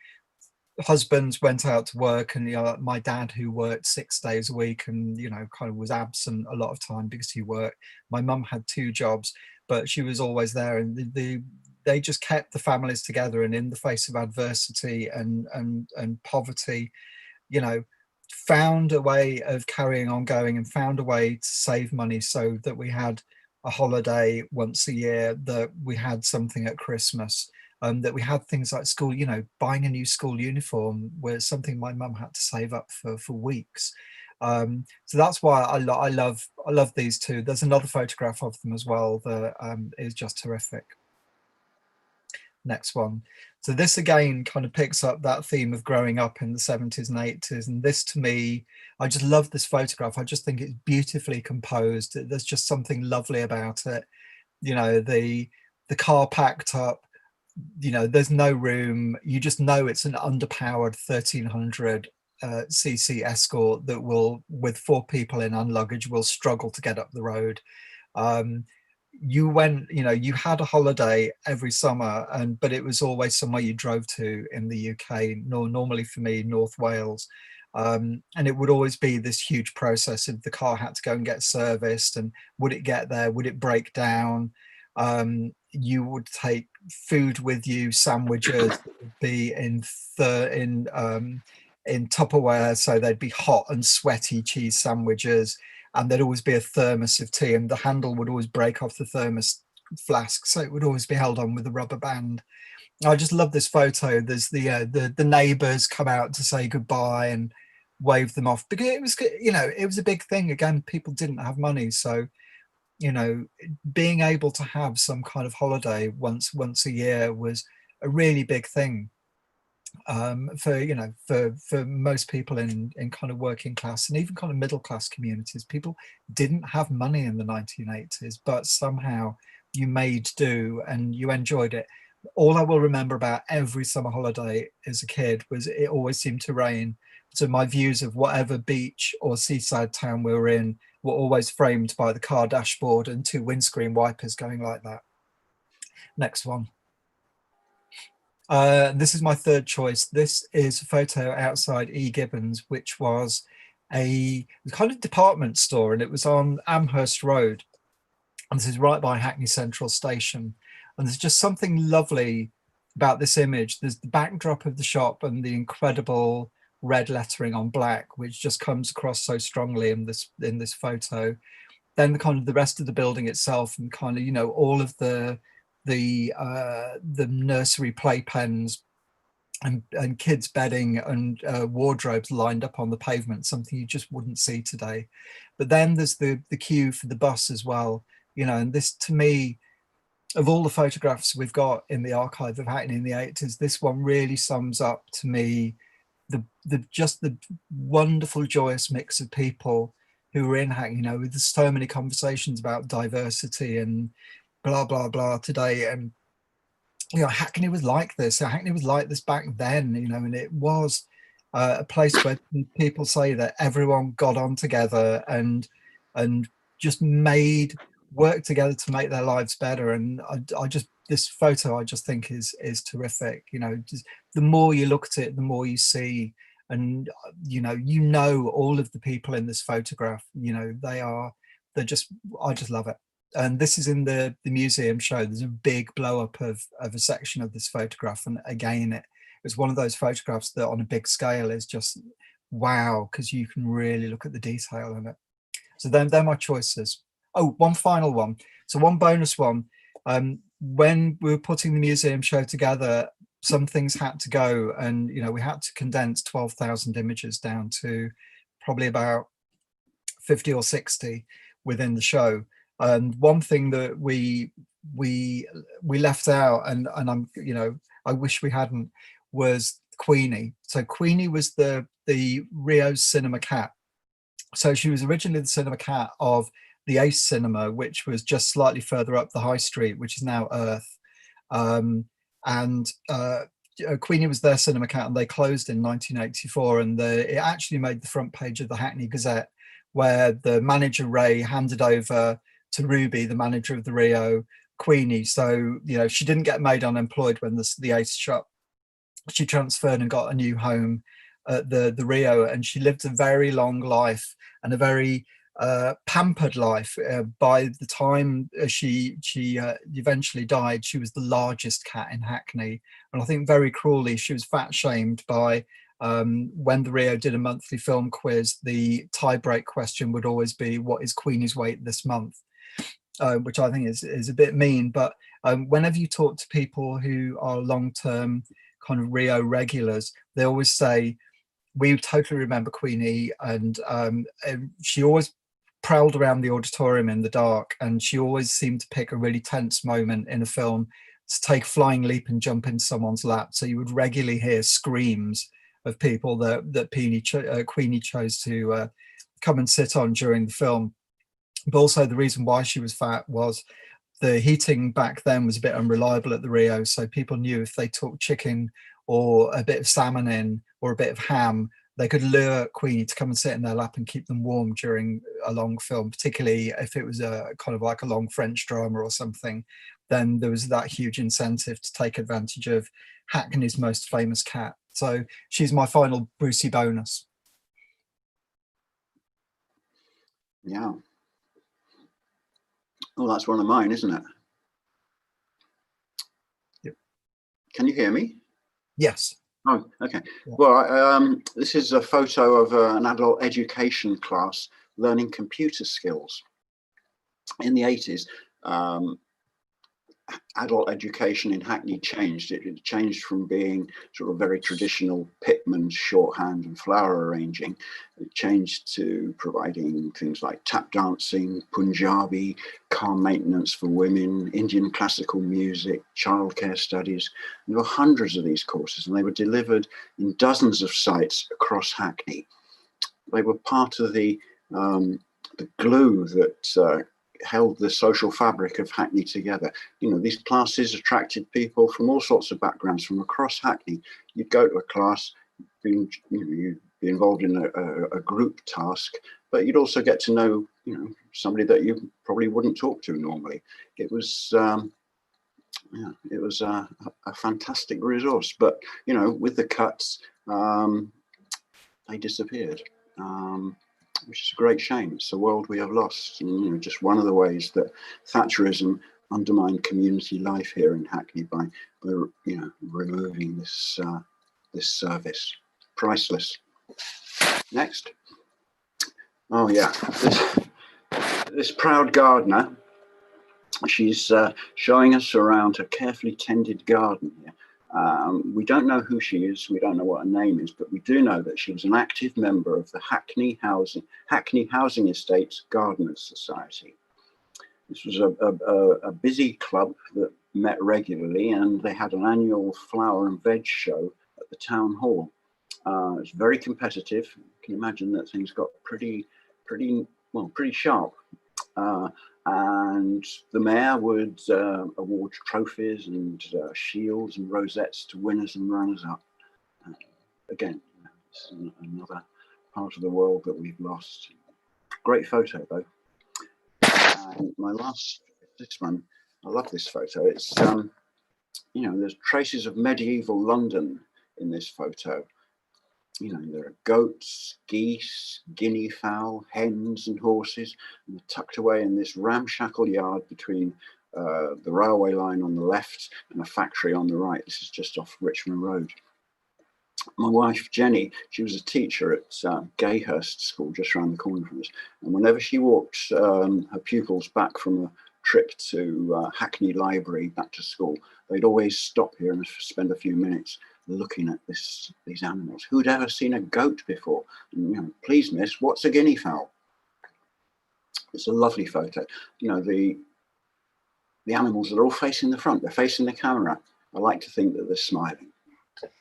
husbands went out to work, and, you know, my dad who worked 6 days a week and, you know, kind of was absent a lot of time because he worked. My mum had 2 jobs, but she was always there, and they just kept the families together, and in the face of adversity and poverty, you know, found a way of carrying on going and found a way to save money so that we had a holiday once a year, that we had something at Christmas, that we had things like school, you know, buying a new school uniform was something my mum had to save up for weeks. So that's why I love these two. There's another photograph of them as well that is just terrific. Next one. So this again kind of picks up that theme of growing up in the 70s and 80s, and this, to me, I just love this photograph. I just think it's beautifully composed. There's just something lovely about it. You know, the car packed up, you know, there's no room. You just know it's an underpowered 1300 cc Escort that will, with 4 people in and luggage, will struggle to get up the road. You went, you know, you had a holiday every summer, but it was always somewhere you drove to in the UK, normally for me, North Wales. And it would always be this huge process of the car had to go and get serviced, and would it get there? Would it break down? You would take food with you, sandwiches that would be in Tupperware, so they'd be hot and sweaty cheese sandwiches. And there'd always be a thermos of tea, and the handle would always break off the thermos flask, so it would always be held on with a rubber band. I just love this photo. There's the neighbours come out to say goodbye and wave them off, because it was, you know, it was a big thing. Again, people didn't have money, so, you know, being able to have some kind of holiday once a year was a really big thing, for, you know, for most people in kind of working class and even kind of middle class communities. People didn't have money in the 1980s, but somehow you made do and you enjoyed it. All I will remember about every summer holiday as a kid was it always seemed to rain. So my views of whatever beach or seaside town we were in were always framed by the car dashboard and 2 windscreen wipers going like that. Next one. This is my third choice. This is a photo outside E. Gibbons, which was a kind of department store, and it was on Amherst Road. And this is right by Hackney Central Station. And there's just something lovely about this image. There's the backdrop of the shop and the incredible red lettering on black, which just comes across so strongly in this photo. Then the kind of the rest of the building itself, and kind of, you know, all of the nursery playpens and kids bedding and wardrobes lined up on the pavement, something you just wouldn't see today. But then there's the queue for the bus as well, you know. And this, to me, of all the photographs we've got in the archive of Hackney in the 80s, this one really sums up to me the wonderful, joyous mix of people who were in Hackney. You know, there's so many conversations about diversity and blah blah blah today, and, you know, Hackney was like this. Hackney was like this back then, you know, and it was a place where people say that everyone got on together and just work together to make their lives better. And I just, this photo I just think is terrific. You know, just the more you look at it, the more you see, and you know all of the people in this photograph, you know, I just love it. And this is in the museum show. There's a big blow up of a section of this photograph, and again, it was one of those photographs that on a big scale is just wow, because you can really look at the detail in it. So then they're my choices. Oh, one final one. So one bonus one. When we were putting the museum show together, some things had to go, and, you know, we had to condense 12,000 images down to probably about 50 or 60 within the show. And one thing that we left out, and I'm, you know, I wish we hadn't, was Queenie. So Queenie was the Rio Cinema cat. So she was originally the cinema cat of the Ace Cinema, which was just slightly further up the high street, which is now Earth. Queenie was their cinema cat, and they closed in 1984. And it actually made the front page of the Hackney Gazette, where the manager Ray handed over to Ruby, the manager of the Rio, Queenie. So, you know, she didn't get made unemployed when the Ace shut. She transferred and got a new home at the Rio, and she lived a very long life and a very pampered life. By the time she eventually died, she was the largest cat in Hackney. And I think very cruelly, she was fat shamed by, when the Rio did a monthly film quiz, the tie-break question would always be, what is Queenie's weight this month? Which I think is a bit mean. But whenever you talk to people who are long-term kind of Rio regulars, they always say, we totally remember Queenie, and she always prowled around the auditorium in the dark, and she always seemed to pick a really tense moment in a film to take a flying leap and jump into someone's lap. So you would regularly hear screams of people that Queenie chose to come and sit on during the film. But also the reason why she was fat was the heating back then was a bit unreliable at the Rio, so people knew if they took chicken or a bit of salmon in or a bit of ham, they could lure Queenie to come and sit in their lap and keep them warm during a long film, particularly if it was a kind of like a long French drama or something. Then there was that huge incentive to take advantage of Hackney's most famous cat. So she's my final Brucey bonus. Yeah. Well, that's one of mine, isn't it? Yep. Can you hear me? Yes. Oh, okay. Yeah. Well, this is a photo of an adult education class learning computer skills in the 80s. adult education in Hackney changed. It changed from being sort of very traditional pitman's shorthand and flower arranging. It changed to providing things like tap dancing, Punjabi, car maintenance for women, Indian classical music, childcare studies. And there were hundreds of these courses, and they were delivered in dozens of sites across Hackney. They were part of the glue that held the social fabric of Hackney together. You know, these classes attracted people from all sorts of backgrounds from across Hackney. You'd go to a class, you'd be involved in a group task, but you'd also get to know, you know, somebody that you probably wouldn't talk to normally. It was, yeah, it was a fantastic resource. But you know, with the cuts, they disappeared. Which is a great shame. It's a world we have lost, and you know, just one of the ways that Thatcherism undermined community life here in Hackney by you know, removing this this service. Priceless. Next. Oh yeah, this proud gardener. She's showing us around a carefully tended garden here. We don't know who she is, we don't know what her name is, but we do know that she was an active member of the Hackney Housing Estates Gardeners Society. This was a busy club that met regularly, and they had an annual flower and veg show at the town hall. It was very competitive. You can imagine that things got pretty sharp. And the mayor would award trophies and shields and rosettes to winners and runners-up. Again, it's another part of the world that we've lost. Great photo, though. And my last, this one, I love this photo. It's, you know, there's traces of medieval London in this photo. You know, there are goats, geese, guinea fowl, hens and horses, and they're tucked away in this ramshackle yard between the railway line on the left and a factory on the right. This is just off Richmond Road. My wife, Jenny, she was a teacher at Gayhurst School, just around the corner from us. And whenever she walked her pupils back from a trip to Hackney Library back to school, they'd always stop here and spend a few minutes looking at these animals. Who'd ever seen a goat before? And, you know, please miss, what's a guinea fowl? It's a lovely photo. You know, the animals are all facing the front, they're facing the camera. I like to think that they're smiling.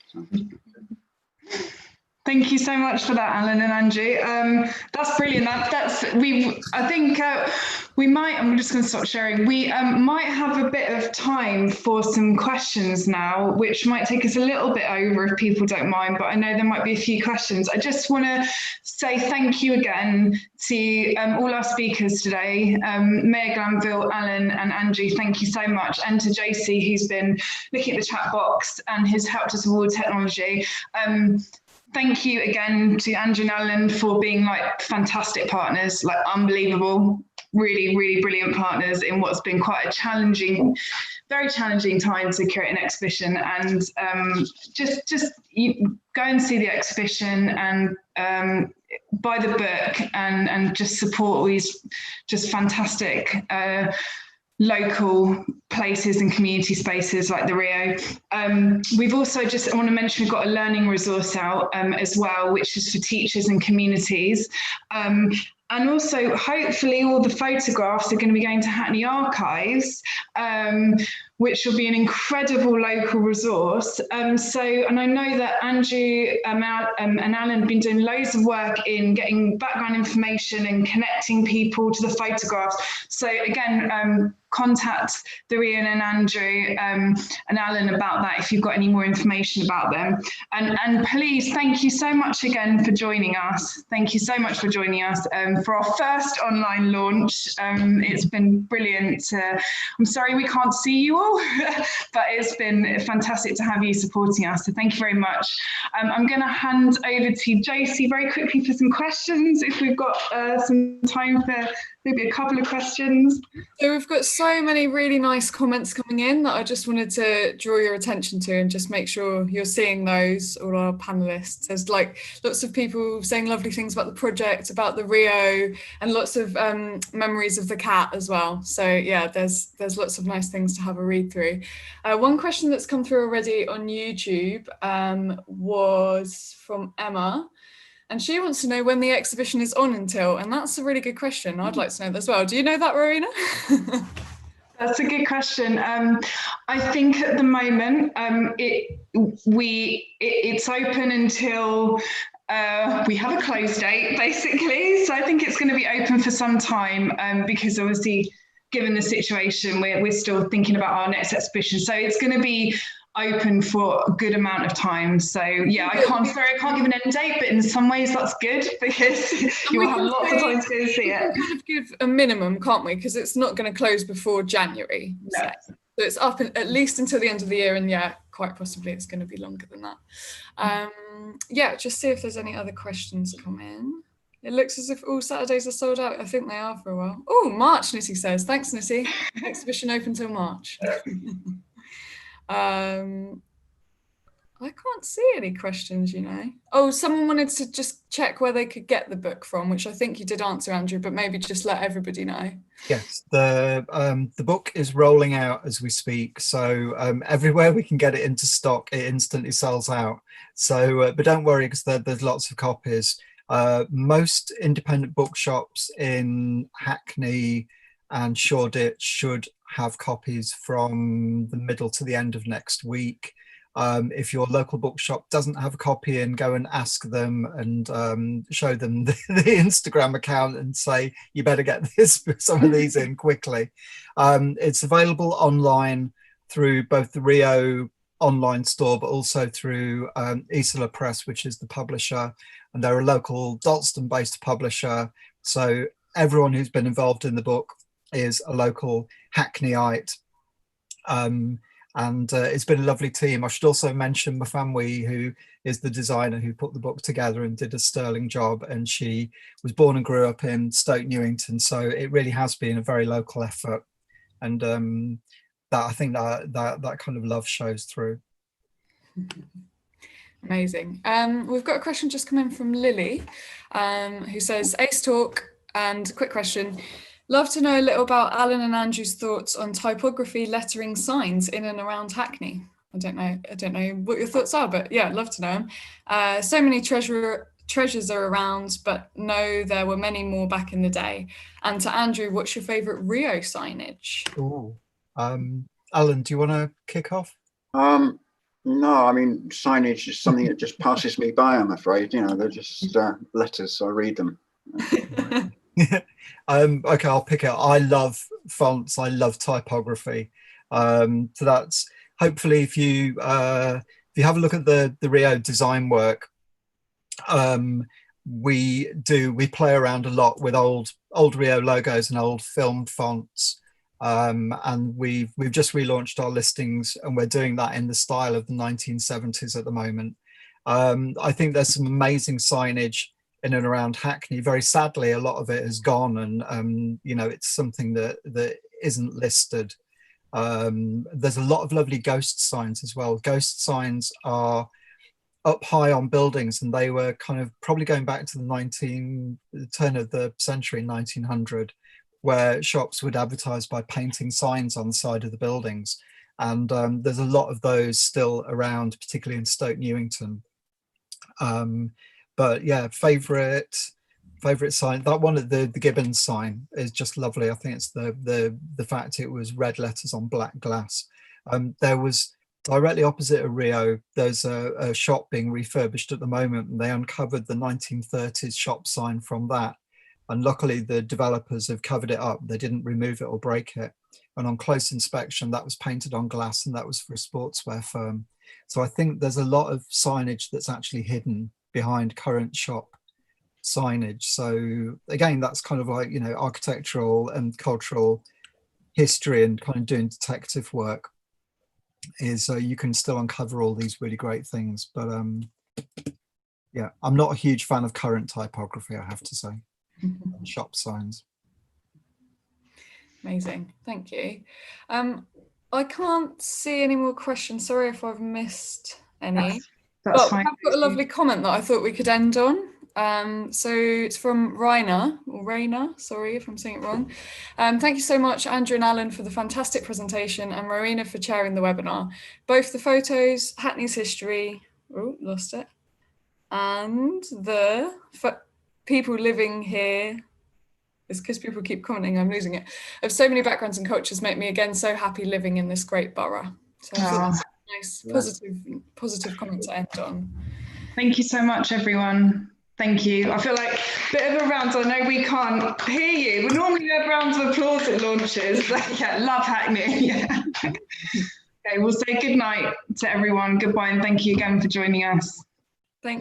So. Thank you so much for that, Alan and Andrew. That's brilliant. I think we might, I'm just going to stop sharing. We might have a bit of time for some questions now, which might take us a little bit over if people don't mind, but I know there might be a few questions. I just want to say thank you again to all our speakers today, Mayor Glanville, Alan and Andrew, thank you so much, and to JC, who's been looking at the chat box and has helped us with technology. Thank you again to Andrew and Alan for being like fantastic partners, like unbelievable, really, really brilliant partners in what's been quite a challenging, very challenging time to curate an exhibition. And just go and see the exhibition and buy the book and just support these just fantastic local places and community spaces like the Rio. We've also I want to mention we've got a learning resource out as well, which is for teachers and communities. And also, hopefully, all the photographs are going to be going to Hackney Archives, which will be an incredible local resource. And I know that Andrew and Alan have been doing loads of work in getting background information and connecting people to the photographs. So again, contact the Rio and Andrew and Alan about that if you've got any more information about them. And please, thank you so much again for joining us. Thank you so much for joining us for our first online launch. It's been brilliant. I'm sorry we can't see you all, but it's been fantastic to have you supporting us. So thank you very much. I'm going to hand over to JC very quickly for some questions, if we've got some time for maybe a couple of questions. So we've got so many really nice comments coming in that I just wanted to draw your attention to and just make sure you're seeing those, all our panelists. There's like lots of people saying lovely things about the project, about the Rio, and lots of memories of the cat as well. So yeah, there's lots of nice things to have a read through. One question that's come through already on YouTube was from Emma. And she wants to know when the exhibition is on until, and that's a really good question. I'd like to know that as well. Do you know that, Rowena? That's a good question. I think at the moment it's open until we have a close date, basically. So I think it's going to be open for some time because obviously, given the situation, we're still thinking about our next exhibition. So it's going to be open for a good amount of time. So yeah, I can't give an end date, but in some ways that's good because you will have lots of time to go see it. We can kind of give a minimum, can't we? Because it's not going to close before January. No. So it's up at least until the end of the year, and yeah, quite possibly it's going to be longer than that. Yeah, just see if there's any other questions come in. It looks as if all Saturdays are sold out. I think they are for a while. Oh, March, Nitty says. Thanks, Nitty. Exhibition open till March. I can't see any questions, you know. Oh, someone wanted to just check where they could get the book from, which I think you did answer, Andrew, but maybe just let everybody know. Yes, the book is rolling out as we speak, so everywhere we can get it into stock, it instantly sells out. So, but don't worry, because there's lots of copies. Most independent bookshops in Hackney and Shoreditch should have copies from the middle to the end of next week. If your local bookshop doesn't have a copy, and go and ask them and show them the Instagram account and say, you better get some of these in quickly. It's available online through both the Rio online store, but also through Isola Press, which is the publisher, and they're a local Dalston based publisher. So everyone who's been involved in the book is a local Hackneyite. And it's been a lovely team. I should also mention Mafamwi, who is the designer who put the book together and did a sterling job. And she was born and grew up in Stoke Newington. So it really has been a very local effort. And that I think that kind of love shows through. Amazing. We've got a question just come in from Lily, who says, Ace Talk, and quick question. Love to know a little about Alan and Andrew's thoughts on typography, lettering, signs in and around Hackney. I don't know what your thoughts are, but yeah, I'd love to know them. So many treasures are around, but no, there were many more back in the day. And to Andrew, what's your favourite Rio signage? Ooh. Alan, do you want to kick off? No, I mean, signage is something that just passes me by, I'm afraid. You know, they're just letters, so I read them. Okay, I'll pick it. I love fonts. I love typography. So that's hopefully if you have a look at the Rio design work, we play around a lot with old Rio logos and old film fonts. And we've just relaunched our listings, and we're doing that in the style of the 1970s at the moment. I think there's some amazing signage in and around Hackney. Very sadly, a lot of it has gone, and you know, it's something that isn't listed. There's a lot of lovely ghost signs as well. Ghost signs are up high on buildings, and they were kind of probably going back to the turn of the century, 1900, where shops would advertise by painting signs on the side of the buildings. And there's a lot of those still around, particularly in Stoke Newington. But yeah, favorite sign, that one at the Gibbons sign is just lovely. I think it's the fact it was red letters on black glass. There was directly opposite of Rio, there's a shop being refurbished at the moment, and they uncovered the 1930s shop sign from that. And luckily the developers have covered it up. They didn't remove it or break it. And on close inspection, that was painted on glass, and that was for a sportswear firm. So I think there's a lot of signage that's actually hidden behind current shop signage. So again, that's kind of like, you know, architectural and cultural history, and kind of doing detective work is you can still uncover all these really great things. But yeah, I'm not a huge fan of current typography, I have to say. Shop signs. Amazing, thank you. I can't see any more questions. Sorry if I've missed any. That's But fine. I've got a lovely comment that I thought we could end on. So it's from Rowena, sorry if I'm saying it wrong. Thank you so much, Andrew and Alan, for the fantastic presentation, and Rowena for chairing the webinar. Both the photos, Hackney's history, lost it, and the people living here, it's because people keep commenting, I'm losing it, of so many backgrounds and cultures make me again so happy living in this great borough. So I thought that's a nice, positive comment to end on. Thank you so much, everyone. Thank you. I feel like a bit of a round. I know we can't hear you. We normally have rounds of applause at launches. Yeah, love Hackney. Yeah. Okay, we'll say good night to everyone. Goodbye, and thank you again for joining us.